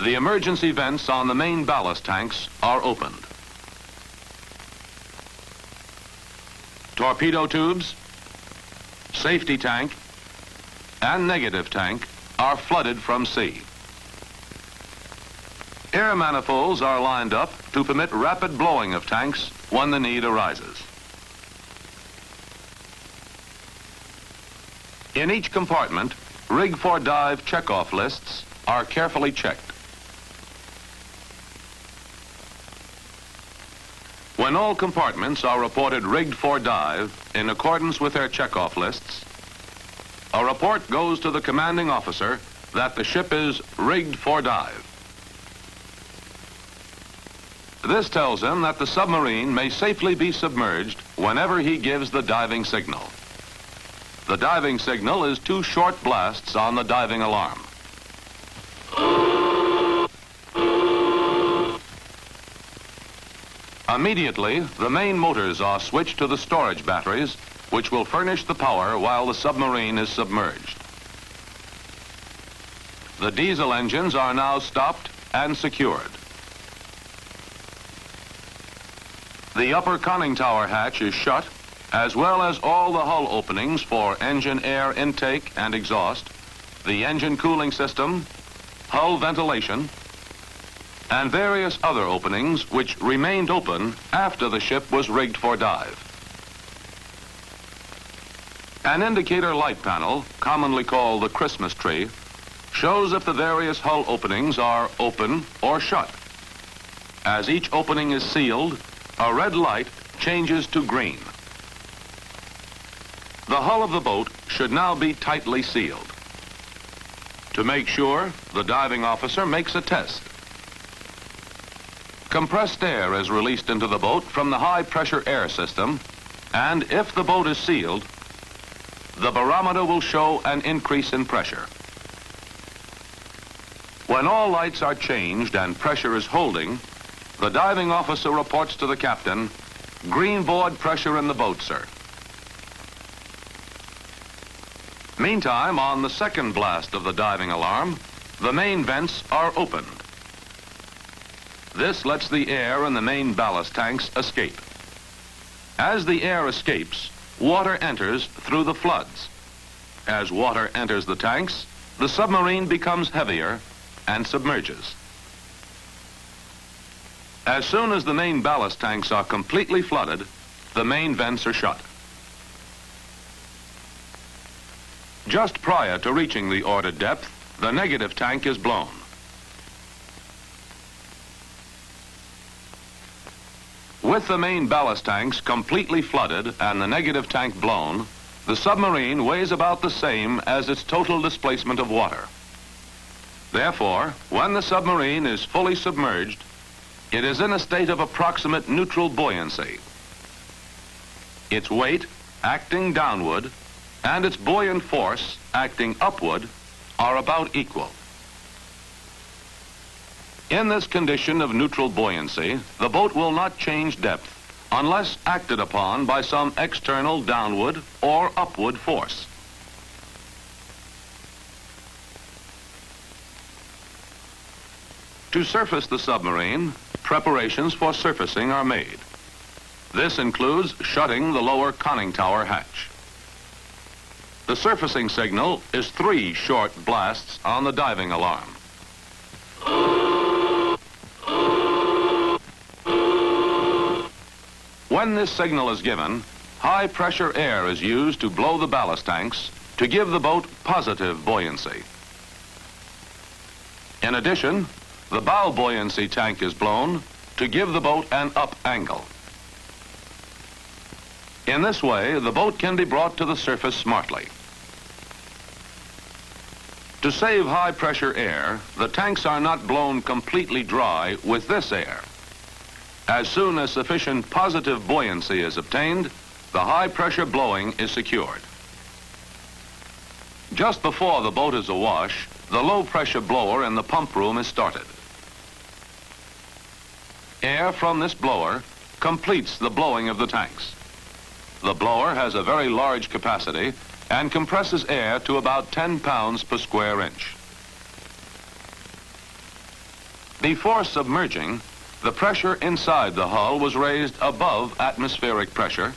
the emergency vents on the main ballast tanks are opened. Torpedo tubes, safety tank, and negative tank are flooded from sea. Air manifolds are lined up to permit rapid blowing of tanks when the need arises. In each compartment, rig for dive checkoff lists are carefully checked. When all compartments are reported rigged for dive in accordance with their checkoff lists, a report goes to the commanding officer that the ship is rigged for dive. This tells him that the submarine may safely be submerged whenever he gives the diving signal. The diving signal is 2 short blasts on the diving alarm. Immediately, the main motors are switched to the storage batteries, which will furnish the power while the submarine is submerged. The diesel engines are now stopped and secured. The upper conning tower hatch is shut, as well as all the hull openings for engine air intake and exhaust, the engine cooling system, hull ventilation, and various other openings which remained open after the ship was rigged for dive. An indicator light panel, commonly called the Christmas tree, shows if the various hull openings are open or shut. As each opening is sealed, a red light changes to green. The hull of the boat should now be tightly sealed. To make sure, the diving officer makes a test. Compressed air is released into the boat from the high-pressure air system, and if the boat is sealed, the barometer will show an increase in pressure. When all lights are changed and pressure is holding, the diving officer reports to the captain, "Green board pressure in the boat, sir." Meantime, on the second blast of the diving alarm, the main vents are opened. This lets the air in the main ballast tanks escape. As the air escapes, water enters through the floods. As water enters the tanks, the submarine becomes heavier and submerges. As soon as the main ballast tanks are completely flooded, the main vents are shut. Just prior to reaching the ordered depth, the negative tank is blown. With the main ballast tanks completely flooded and the negative tank blown, the submarine weighs about the same as its total displacement of water. Therefore, when the submarine is fully submerged, it is in a state of approximate neutral buoyancy. Its weight, acting downward, and its buoyant force, acting upward, are about equal. In this condition of neutral buoyancy, the boat will not change depth unless acted upon by some external downward or upward force. To surface the submarine, preparations for surfacing are made. This includes shutting the lower conning tower hatch. The surfacing signal is 3 short blasts on the diving alarm. When this signal is given, high pressure air is used to blow the ballast tanks to give the boat positive buoyancy. In addition, the bow buoyancy tank is blown to give the boat an up angle. In this way, the boat can be brought to the surface smartly. To save high pressure air, the tanks are not blown completely dry with this air. As soon as sufficient positive buoyancy is obtained, the high pressure blowing is secured. Just before the boat is awash, the low pressure blower in the pump room is started. Air from this blower completes the blowing of the tanks. The blower has a very large capacity and compresses air to about 10 pounds per square inch. Before submerging, the pressure inside the hull was raised above atmospheric pressure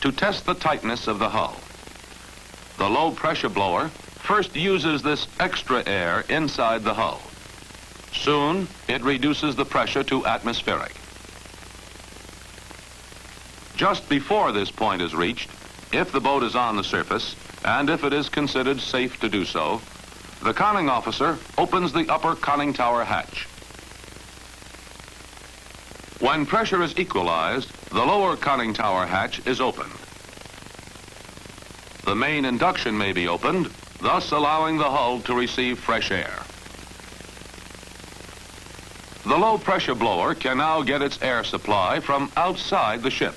to test the tightness of the hull. The low pressure blower first uses this extra air inside the hull. Soon, it reduces the pressure to atmospheric. Just before this point is reached, if the boat is on the surface, and if it is considered safe to do so, the conning officer opens the upper conning tower hatch. When pressure is equalized, the lower conning tower hatch is opened. The main induction may be opened, thus allowing the hull to receive fresh air. The low pressure blower can now get its air supply from outside the ship.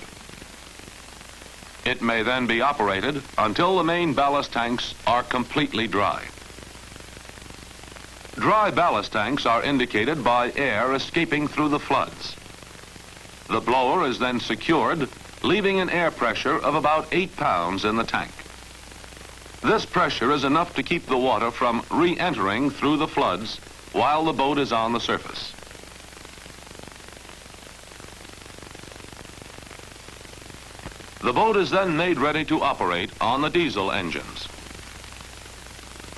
It may then be operated until the main ballast tanks are completely dry. Dry ballast tanks are indicated by air escaping through the floods. The blower is then secured, leaving an air pressure of about 8 pounds in the tank. This pressure is enough to keep the water from re-entering through the floods while the boat is on the surface. The boat is then made ready to operate on the diesel engines.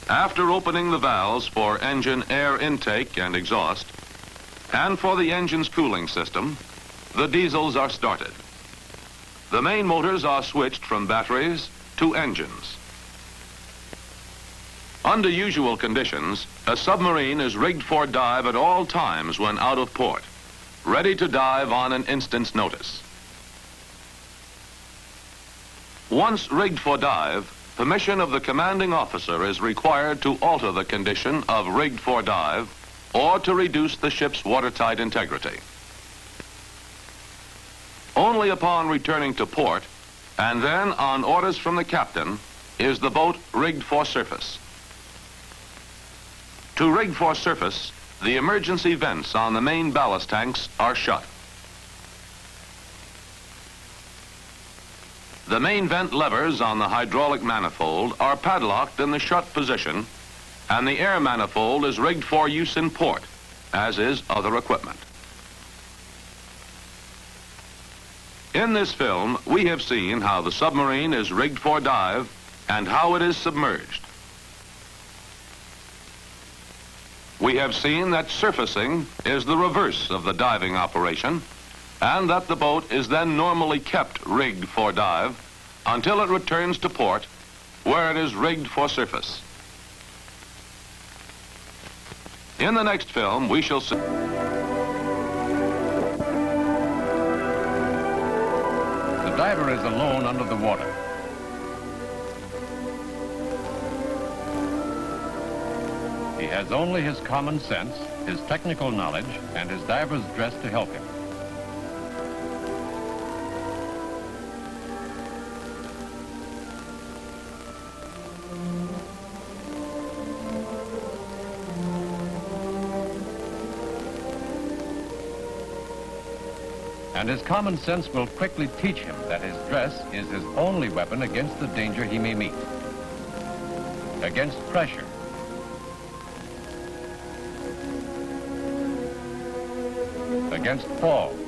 After opening the valves for engine air intake and exhaust, and for the engine's cooling system, the diesels are started. The main motors are switched from batteries to engines. Under usual conditions, a submarine is rigged for dive at all times when out of port, ready to dive on an instant's notice. Once rigged for dive, permission of the commanding officer is required to alter the condition of rigged for dive or to reduce the ship's watertight integrity. Only upon returning to port, and then on orders from the captain, is the boat rigged for surface. To rig for surface, the emergency vents on the main ballast tanks are shut. The main vent levers on the hydraulic manifold are padlocked in the shut position, and the air manifold is rigged for use in port, as is other equipment. In this film, we have seen how the submarine is rigged for dive and how it is submerged. We have seen that surfacing is the reverse of the diving operation, and that the boat is then normally kept rigged for dive until it returns to port, where it is rigged for surface. In the next film, we shall see... The diver is alone under the water. He has only his common sense, his technical knowledge, and his diver's dress to help him. And his common sense will quickly teach him that his dress is his only weapon against the danger he may meet. Against pressure. Against falls.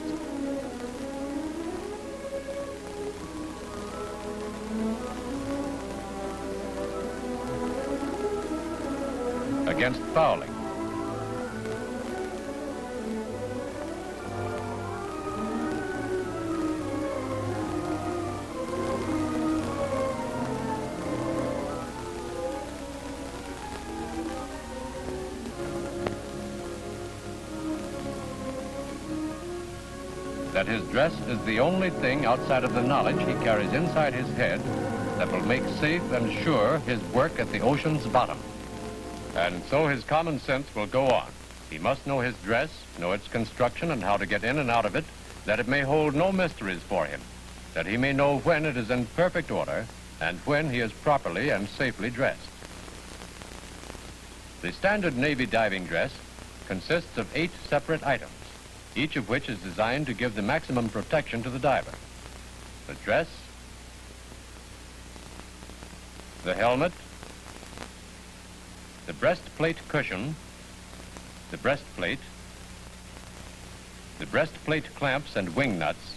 against fouling. That his dress is the only thing outside of the knowledge he carries inside his head that will make safe and sure his work at the ocean's bottom. And so his common sense will go on. He must know his dress, know its construction and how to get in and out of it, that it may hold no mysteries for him, that he may know when it is in perfect order and when he is properly and safely dressed. The standard Navy diving dress consists of 8 separate items, each of which is designed to give the maximum protection to the diver. The dress, the helmet, the breastplate cushion, the breastplate clamps and wing nuts,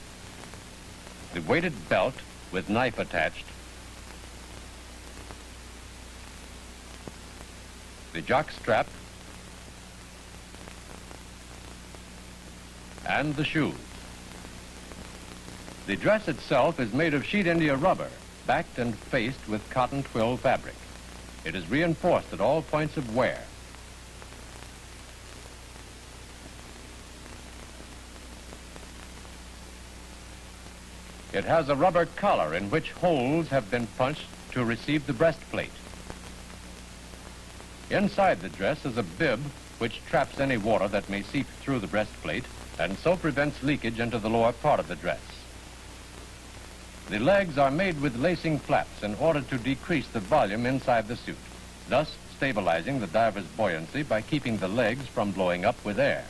the weighted belt with knife attached, the jock strap, and the shoes. The dress itself is made of sheet India rubber, backed and faced with cotton twill fabric. It is reinforced at all points of wear. It has a rubber collar in which holes have been punched to receive the breastplate. Inside the dress is a bib which traps any water that may seep through the breastplate and so prevents leakage into the lower part of the dress. The legs are made with lacing flaps in order to decrease the volume inside the suit, thus stabilizing the diver's buoyancy by keeping the legs from blowing up with air.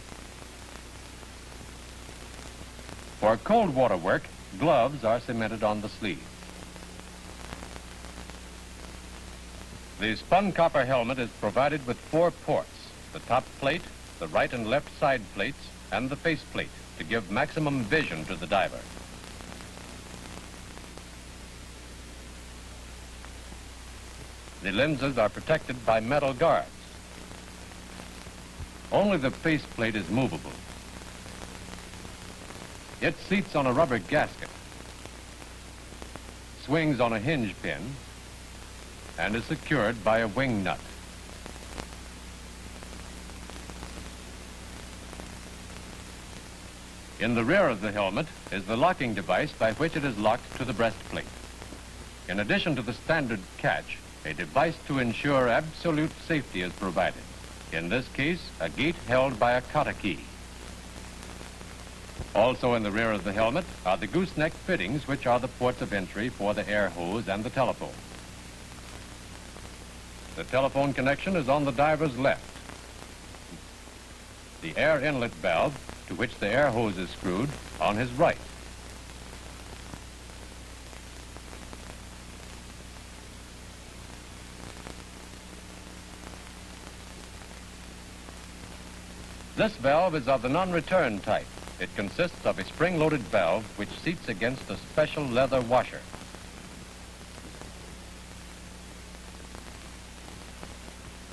For cold water work, gloves are cemented on the sleeves. The spun copper helmet is provided with 4 ports, the top plate, the right and left side plates, and the face plate to give maximum vision to the diver. The lenses are protected by metal guards. Only the face plate is movable. It seats on a rubber gasket, swings on a hinge pin, and is secured by a wing nut. In the rear of the helmet is the locking device by which it is locked to the breastplate. In addition to the standard catch, a device to ensure absolute safety is provided. In this case, a gate held by a cotta key. Also in the rear of the helmet are the gooseneck fittings, which are the ports of entry for the air hose and the telephone. The telephone connection is on the diver's left. The air inlet valve, to which the air hose is screwed, on his right. This valve is of the non-return type. It consists of a spring-loaded valve which seats against a special leather washer.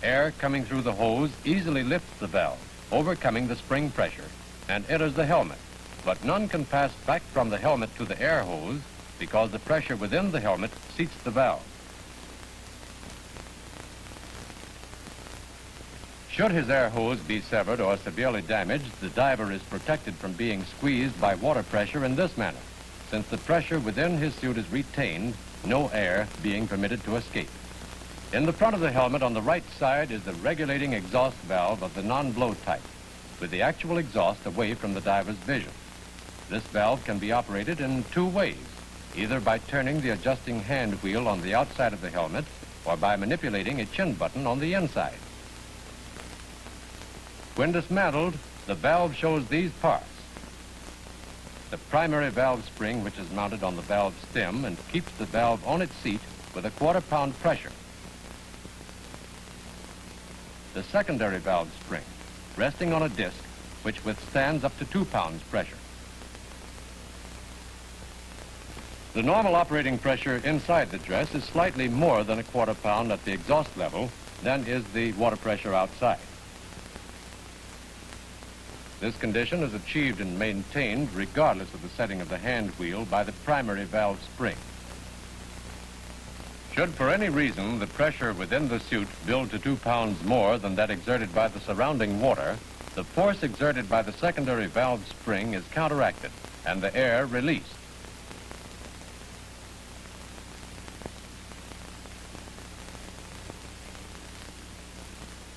Air coming through the hose easily lifts the valve, overcoming the spring pressure, and enters the helmet, but none can pass back from the helmet to the air hose because the pressure within the helmet seats the valve. Should his air hose be severed or severely damaged, the diver is protected from being squeezed by water pressure in this manner. Since the pressure within his suit is retained, no air being permitted to escape. In the front of the helmet on the right side is the regulating exhaust valve of the non-blow type, with the actual exhaust away from the diver's vision. This valve can be operated in 2 ways, either by turning the adjusting hand wheel on the outside of the helmet or by manipulating a chin button on the inside. When dismantled, the valve shows these parts. The primary valve spring, which is mounted on the valve stem and keeps the valve on its seat with a 1/4 pound pressure. The secondary valve spring, resting on a disc which withstands up to 2 pounds pressure. The normal operating pressure inside the dress is slightly more than a 1/4 pound at the exhaust level, than is the water pressure outside. This condition is achieved and maintained regardless of the setting of the hand wheel by the primary valve spring. Should for any reason the pressure within the suit build to 2 pounds more than that exerted by the surrounding water, the force exerted by the secondary valve spring is counteracted and the air released.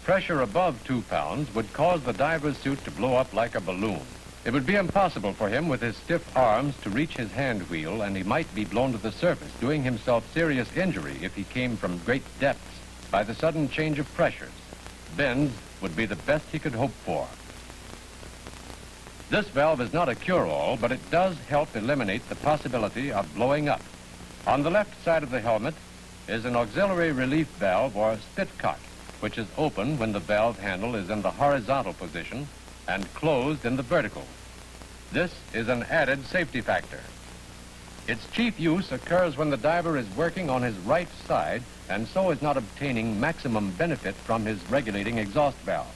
Pressure above 2 pounds would cause the diver's suit to blow up like a balloon. It would be impossible for him with his stiff arms to reach his hand wheel, and he might be blown to the surface, doing himself serious injury if he came from great depths by the sudden change of pressures. Bends would be the best he could hope for. This valve is not a cure-all, but it does help eliminate the possibility of blowing up. On the left side of the helmet is an auxiliary relief valve or spitcock, which is open when the valve handle is in the horizontal position and closed in the vertical. This is an added safety factor. Its chief use occurs when the diver is working on his right side and so is not obtaining maximum benefit from his regulating exhaust valve.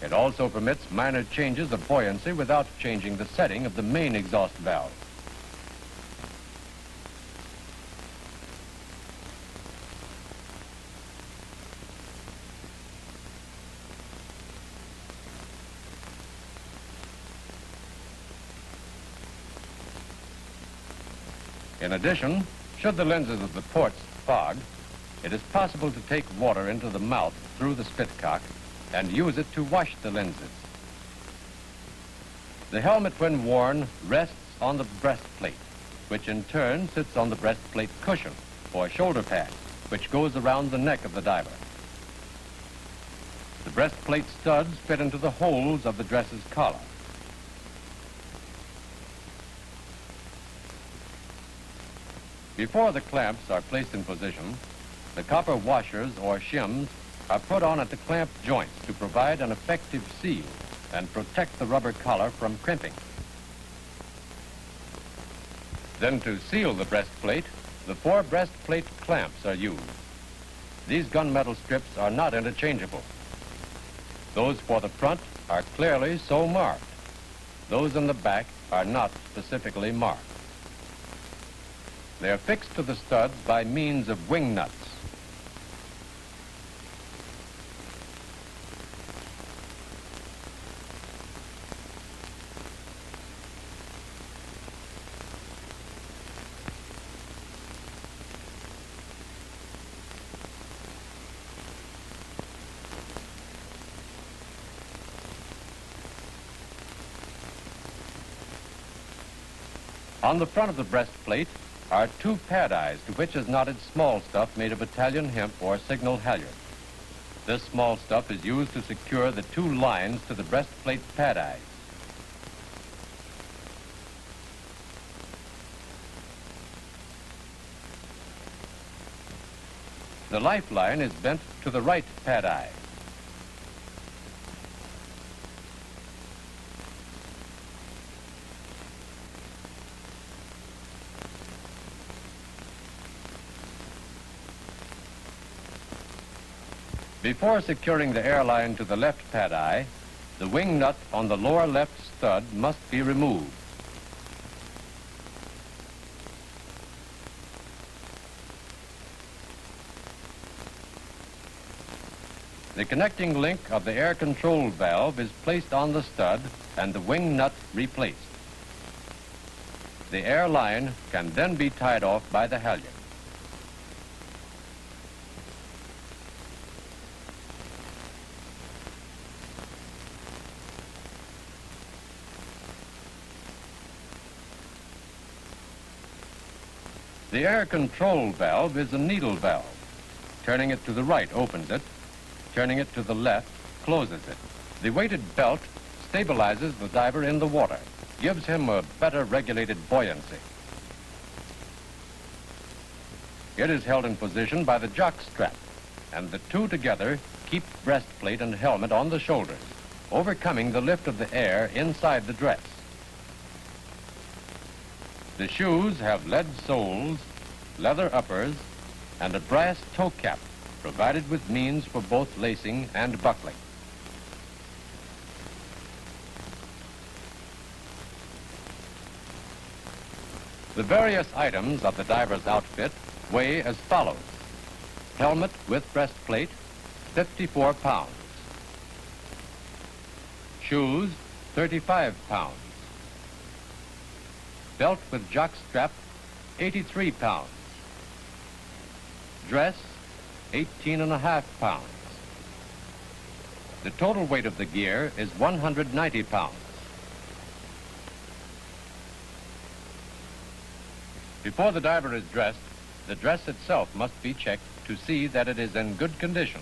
It also permits minor changes of buoyancy without changing the setting of the main exhaust valve. In addition, should the lenses of the ports fog, it is possible to take water into the mouth through the spitcock and use it to wash the lenses. The helmet, when worn, rests on the breastplate, which in turn sits on the breastplate cushion, or shoulder pad, which goes around the neck of the diver. The breastplate studs fit into the holes of the dress's collar. Before the clamps are placed in position, the copper washers or shims are put on at the clamp joints to provide an effective seal and protect the rubber collar from crimping. Then to seal the breastplate, the 4 breastplate clamps are used. These gunmetal strips are not interchangeable. Those for the front are clearly so marked. Those in the back are not specifically marked. They are fixed to the studs by means of wing nuts. On the front of the breastplate are 2 pad eyes to which is knotted small stuff made of Italian hemp or signal halyard. This small stuff is used to secure the 2 lines to the breastplate pad eyes. The lifeline is bent to the right pad eye. Before securing the airline to the left pad eye, the wing nut on the lower left stud must be removed. The connecting link of the air control valve is placed on the stud and the wing nut replaced. The air line can then be tied off by the halyard. The air control valve is a needle valve. Turning it to the right opens it. Turning it to the left closes it. The weighted belt stabilizes the diver in the water, gives him a better regulated buoyancy. It is held in position by the jock strap, and the 2 together keep breastplate and helmet on the shoulders, overcoming the lift of the air inside the dress. The shoes have lead soles leather uppers, and a brass toe cap provided with means for both lacing and buckling. The various items of the diver's outfit weigh as follows. Helmet with breastplate, 54 pounds. Shoes, 35 pounds. Belt with jock strap, 83 pounds. Dress, 18.5 pounds. The total weight of the gear is 190 pounds. Before the diver is dressed, the dress itself must be checked to see that it is in good condition.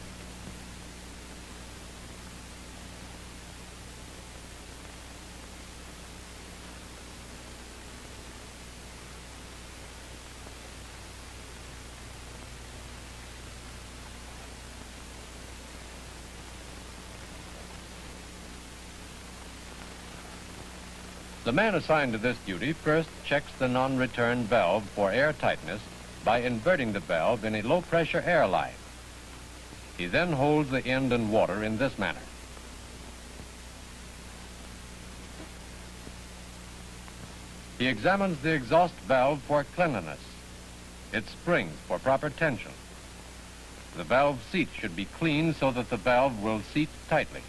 The man assigned to this duty first checks the non-return valve for air tightness by inverting the valve in a low-pressure air line. He then holds the end in water in this manner. He examines the exhaust valve for cleanliness, its springs for proper tension. The valve seat should be clean so that the valve will seat tightly.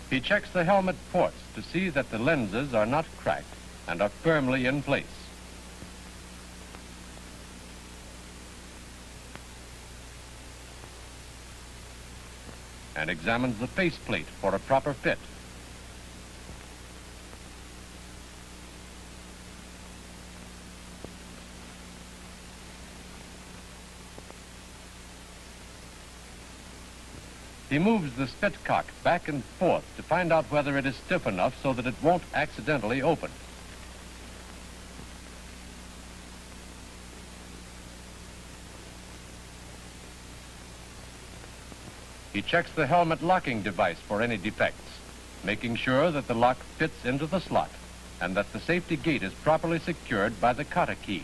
He checks the helmet ports to see that the lenses are not cracked and are firmly in place. And examines the faceplate for a proper fit. He moves the spitcock back and forth to find out whether it is stiff enough so that it won't accidentally open. He checks the helmet locking device for any defects, making sure that the lock fits into the slot and that the safety gate is properly secured by the cotta key.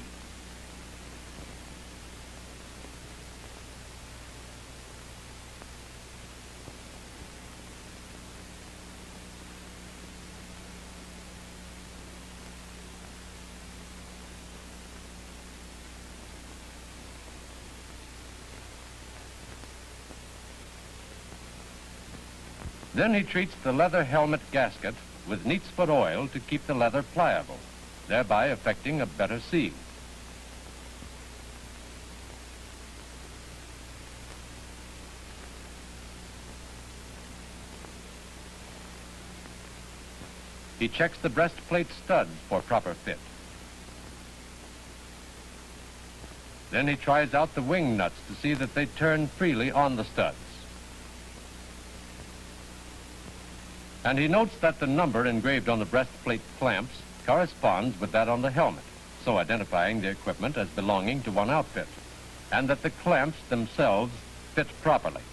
Then he treats the leather helmet gasket with neat's foot oil to keep the leather pliable, thereby effecting a better seal. He checks the breastplate studs for proper fit. Then he tries out the wing nuts to see that they turn freely on the studs. And he notes that the number engraved on the breastplate clamps corresponds with that on the helmet, so identifying the equipment as belonging to one outfit, and that the clamps themselves fit properly.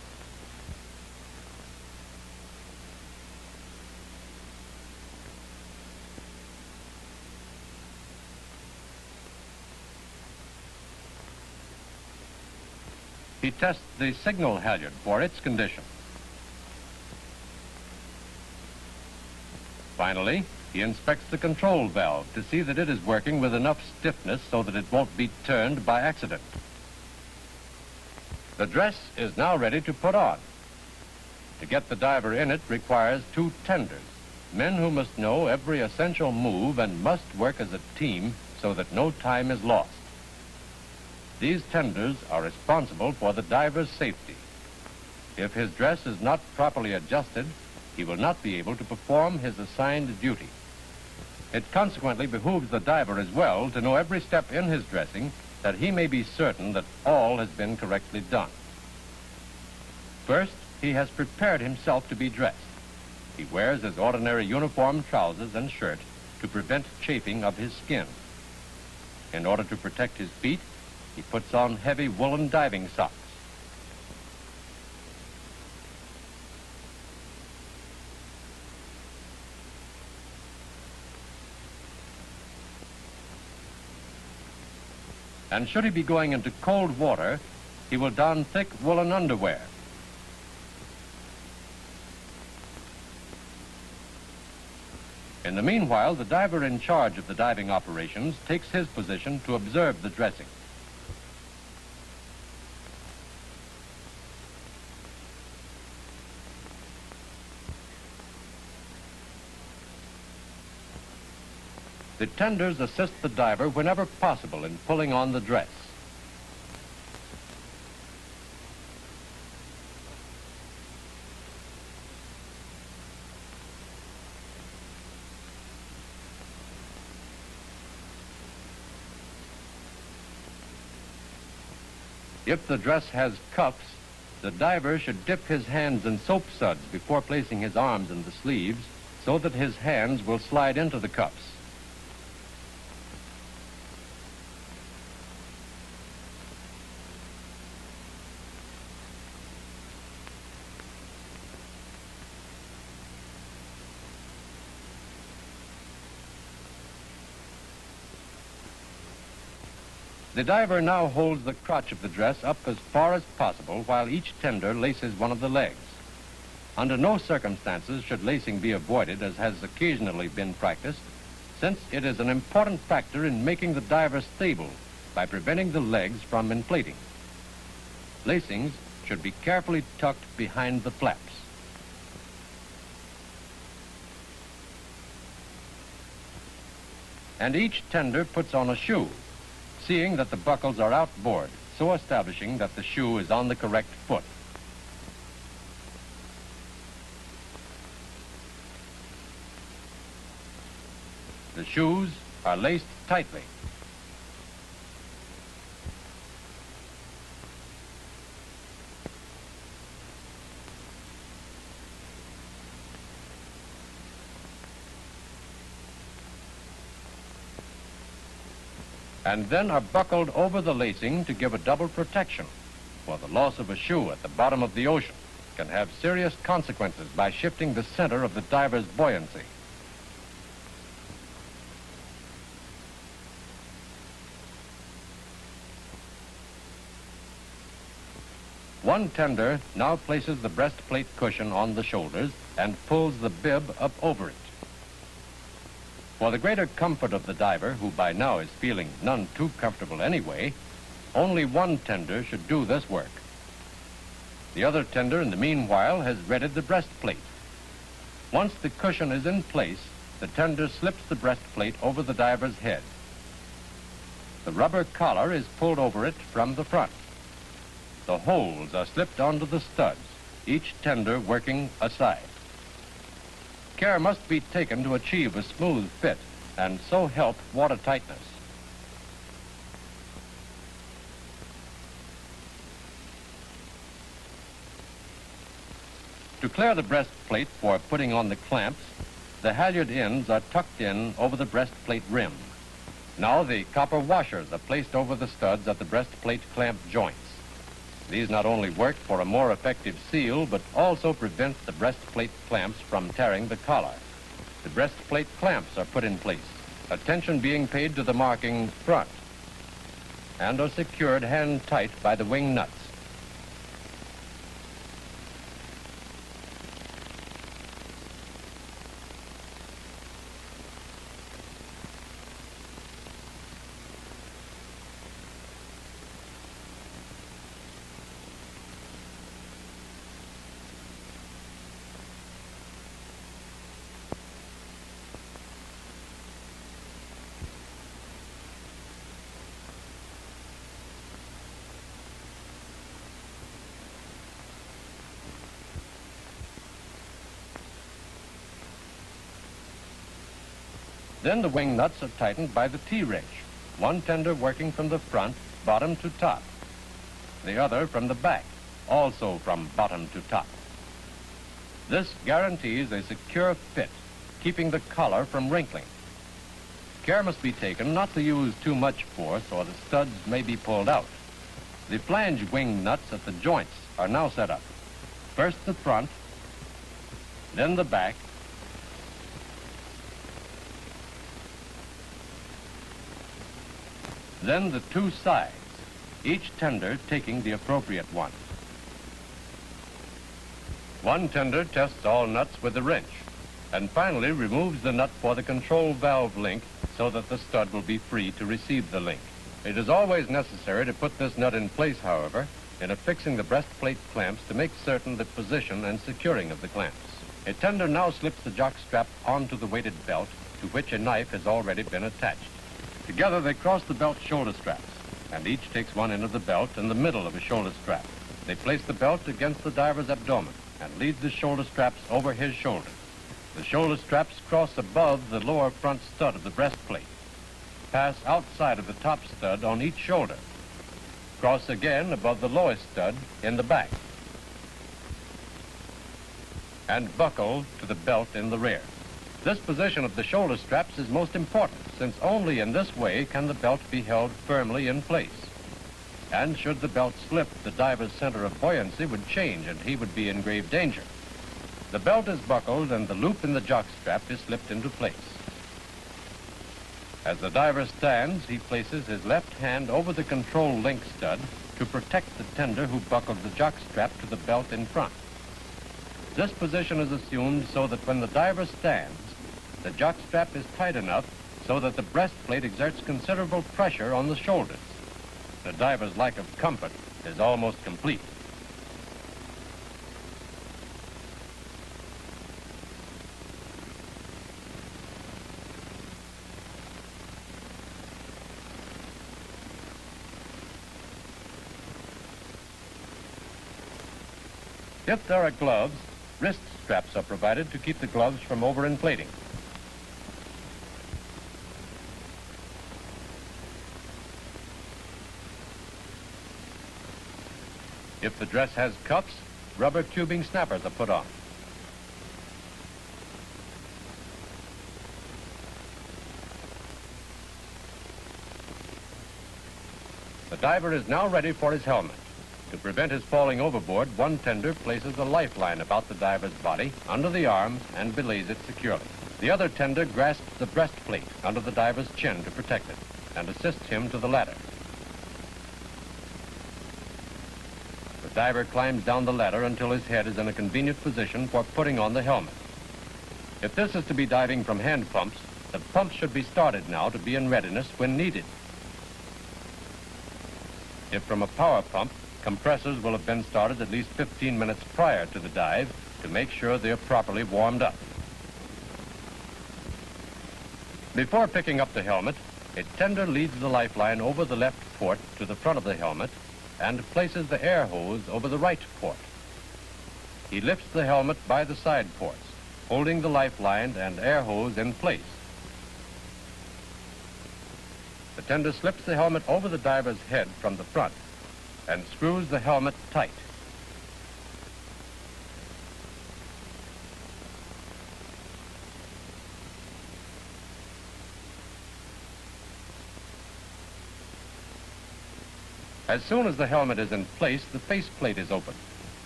He tests the signal halyard for its condition. Finally, he inspects the control valve to see that it is working with enough stiffness so that it won't be turned by accident. The dress is now ready to put on. To get the diver in it requires 2 tenders, men who must know every essential move and must work as a team so that no time is lost. These tenders are responsible for the diver's safety. If his dress is not properly adjusted, he will not be able to perform his assigned duty. It consequently behooves the diver as well to know every step in his dressing that he may be certain that all has been correctly done. First, he has prepared himself to be dressed. He wears his ordinary uniform trousers and shirt to prevent chafing of his skin. In order to protect his feet, he puts on heavy woolen diving socks. And should he be going into cold water, he will don thick woolen underwear. In the meanwhile, the diver in charge of the diving operations takes his position to observe the dressing. The tenders assist the diver whenever possible in pulling on the dress. If the dress has cuffs, the diver should dip his hands in soap suds before placing his arms in the sleeves so that his hands will slide into the cuffs. The diver now holds the crotch of the dress up as far as possible while each tender laces one of the legs. Under no circumstances should lacing be avoided, as has occasionally been practiced, since it is an important factor in making the diver stable by preventing the legs from inflating. Lacings should be carefully tucked behind the flaps. And each tender puts on a shoe, seeing that the buckles are outboard, so establishing that the shoe is on the correct foot. The shoes are laced tightly. And then are buckled over the lacing to give a double protection, for the loss of a shoe at the bottom of the ocean can have serious consequences by shifting the center of the diver's buoyancy. One tender now places the breastplate cushion on the shoulders and pulls the bib up over it. For the greater comfort of the diver, who by now is feeling none too comfortable anyway, only one tender should do this work. The other tender, in the meanwhile, has readied the breastplate. Once the cushion is in place, the tender slips the breastplate over the diver's head. The rubber collar is pulled over it from the front. The holes are slipped onto the studs, each tender working aside. Care must be taken to achieve a smooth fit and so help watertightness. To clear the breastplate for putting on the clamps, the halyard ends are tucked in over the breastplate rim. Now the copper washers are placed over the studs at the breastplate clamp joints. These not only work for a more effective seal, but also prevent the breastplate clamps from tearing the collar. The breastplate clamps are put in place, attention being paid to the marking front, and are secured hand tight by the wing nuts. Then the wing nuts are tightened by the T-wrench, one tender working from the front, bottom to top, the other from the back, also from bottom to top. This guarantees a secure fit, keeping the collar from wrinkling. Care must be taken not to use too much force or the studs may be pulled out. The flange wing nuts at the joints are now set up. First the front, then the back, Then the two sides, each tender taking the appropriate one. One tender tests all nuts with the wrench, and finally removes the nut for the control valve link so that the stud will be free to receive the link. It is always necessary to put this nut in place, however, in affixing the breastplate clamps to make certain the position and securing of the clamps. A tender now slips the jock strap onto the weighted belt, to which a knife has already been attached. Together they cross the belt shoulder straps, and each takes one end of the belt in the middle of a shoulder strap. They place the belt against the diver's abdomen and lead the shoulder straps over his shoulders. The shoulder straps cross above the lower front stud of the breastplate, pass outside of the top stud on each shoulder, cross again above the lowest stud in the back, and buckle to the belt in the rear. This position of the shoulder straps is most important, since only in this way can the belt be held firmly in place. And should the belt slip, the diver's center of buoyancy would change and he would be in grave danger. The belt is buckled and the loop in the jock strap is slipped into place. As the diver stands, he places his left hand over the control link stud to protect the tender who buckles the jock strap to the belt in front. This position is assumed so that when the diver stands, the jock strap is tight enough so that the breastplate exerts considerable pressure on the shoulders. The diver's lack of comfort is almost complete. If there are gloves, wrist straps are provided to keep the gloves from overinflating. If the dress has cuffs, rubber tubing snappers are put on. The diver is now ready for his helmet. To prevent his falling overboard, one tender places a lifeline about the diver's body, under the arms, and belays it securely. The other tender grasps the breastplate under the diver's chin to protect it, and assists him to the ladder. The diver climbs down the ladder until his head is in a convenient position for putting on the helmet. If this is to be diving from hand pumps, the pumps should be started now to be in readiness when needed. If from a power pump, compressors will have been started at least 15 minutes prior to the dive to make sure they are properly warmed up. Before picking up the helmet, a tender leads the lifeline over the left port to the front of the helmet and places the air hose over the right port. He lifts the helmet by the side ports, holding the lifeline and air hose in place. The tender slips the helmet over the diver's head from the front and screws the helmet tight. As soon as the helmet is in place, the faceplate is opened,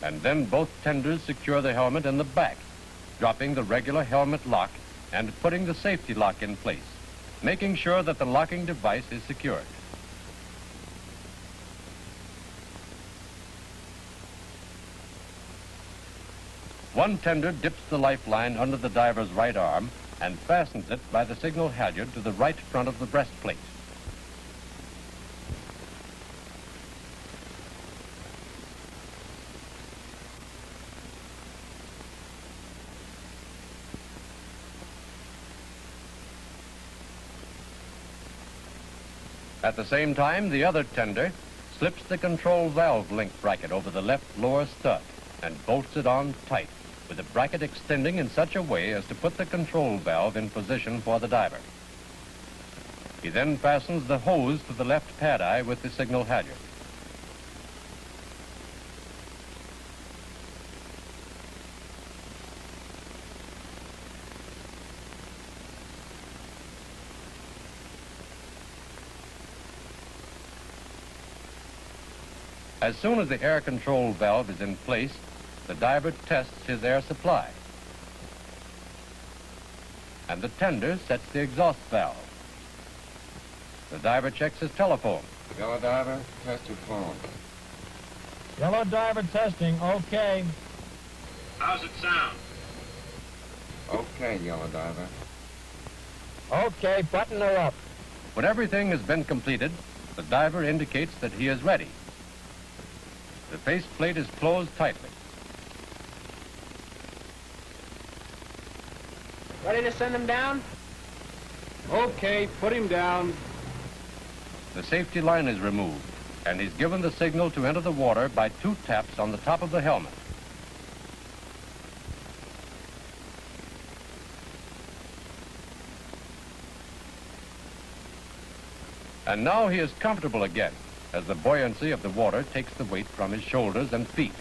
and then both tenders secure the helmet in the back, dropping the regular helmet lock and putting the safety lock in place, making sure that the locking device is secured. One tender dips the lifeline under the diver's right arm and fastens it by the signal halyard to the right front of the breastplate. At the same time, the other tender slips the control valve link bracket over the left lower stud and bolts it on tight, with the bracket extending in such a way as to put the control valve in position for the diver. He then fastens the hose to the left pad eye with the signal halyard. As soon as the air control valve is in place, the diver tests his air supply, and the tender sets the exhaust valve. The diver checks his telephone. Yellow diver, test your phone. Yellow diver testing, okay. How's it sound? Okay, yellow diver. Okay, button her up. When everything has been completed, the diver indicates that he is ready. The faceplate is closed tightly. Ready to send him down? Okay, put him down. The safety line is removed, and he's given the signal to enter the water by 2 taps on the top of the helmet. And now he is comfortable again, as the buoyancy of the water takes the weight from his shoulders and feet.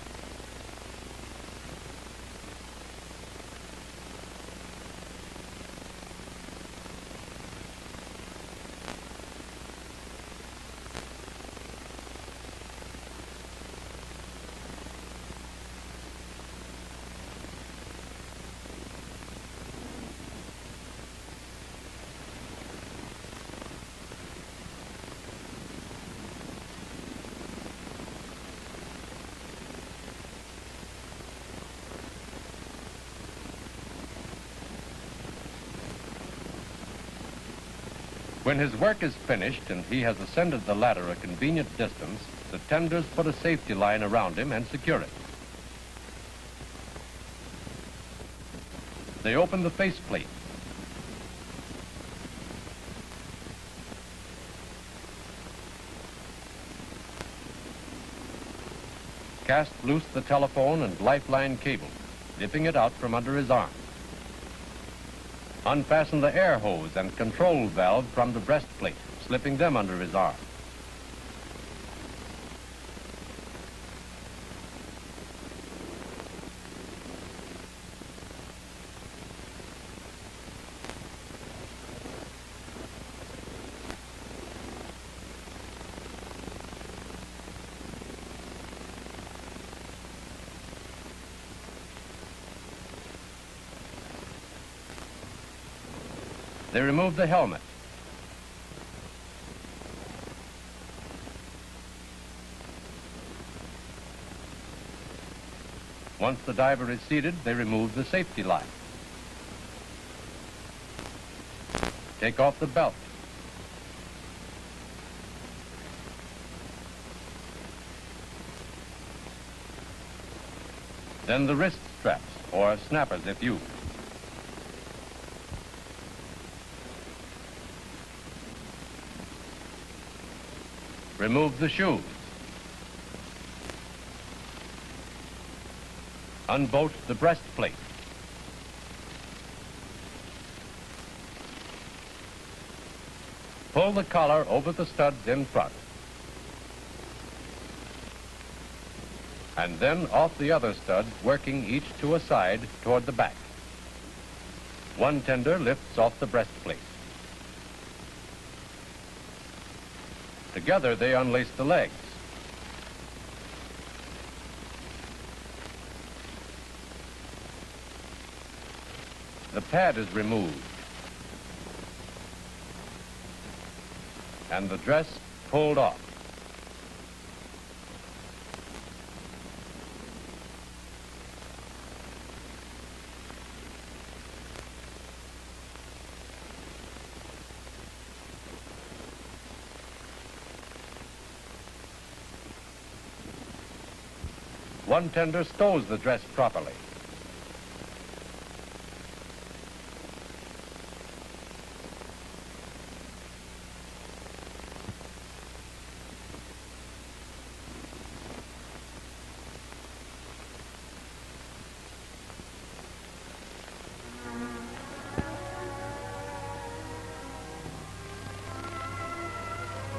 When his work is finished and he has ascended the ladder a convenient distance, the tenders put a safety line around him and secure it. They open the faceplate. Cast loose the telephone and lifeline cable, dipping it out from under his arm. Unfasten the air hose and control valve from the breastplate, slipping them under his arm. They remove the helmet. Once the diver is seated, they remove the safety line. Take off the belt. Then the wrist straps, or snappers if used. Remove the shoes. Unbolt the breastplate. Pull the collar over the studs in front. And then off the other studs, working each to a side toward the back. One tender lifts off the breastplate. Together, they unlace the legs. The pad is removed. And the dress pulled off. One tender stows the dress properly.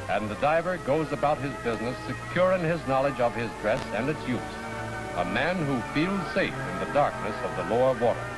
And the diver goes about his business secure in his knowledge of his dress and its use. A man who feels safe in the darkness of the lower water.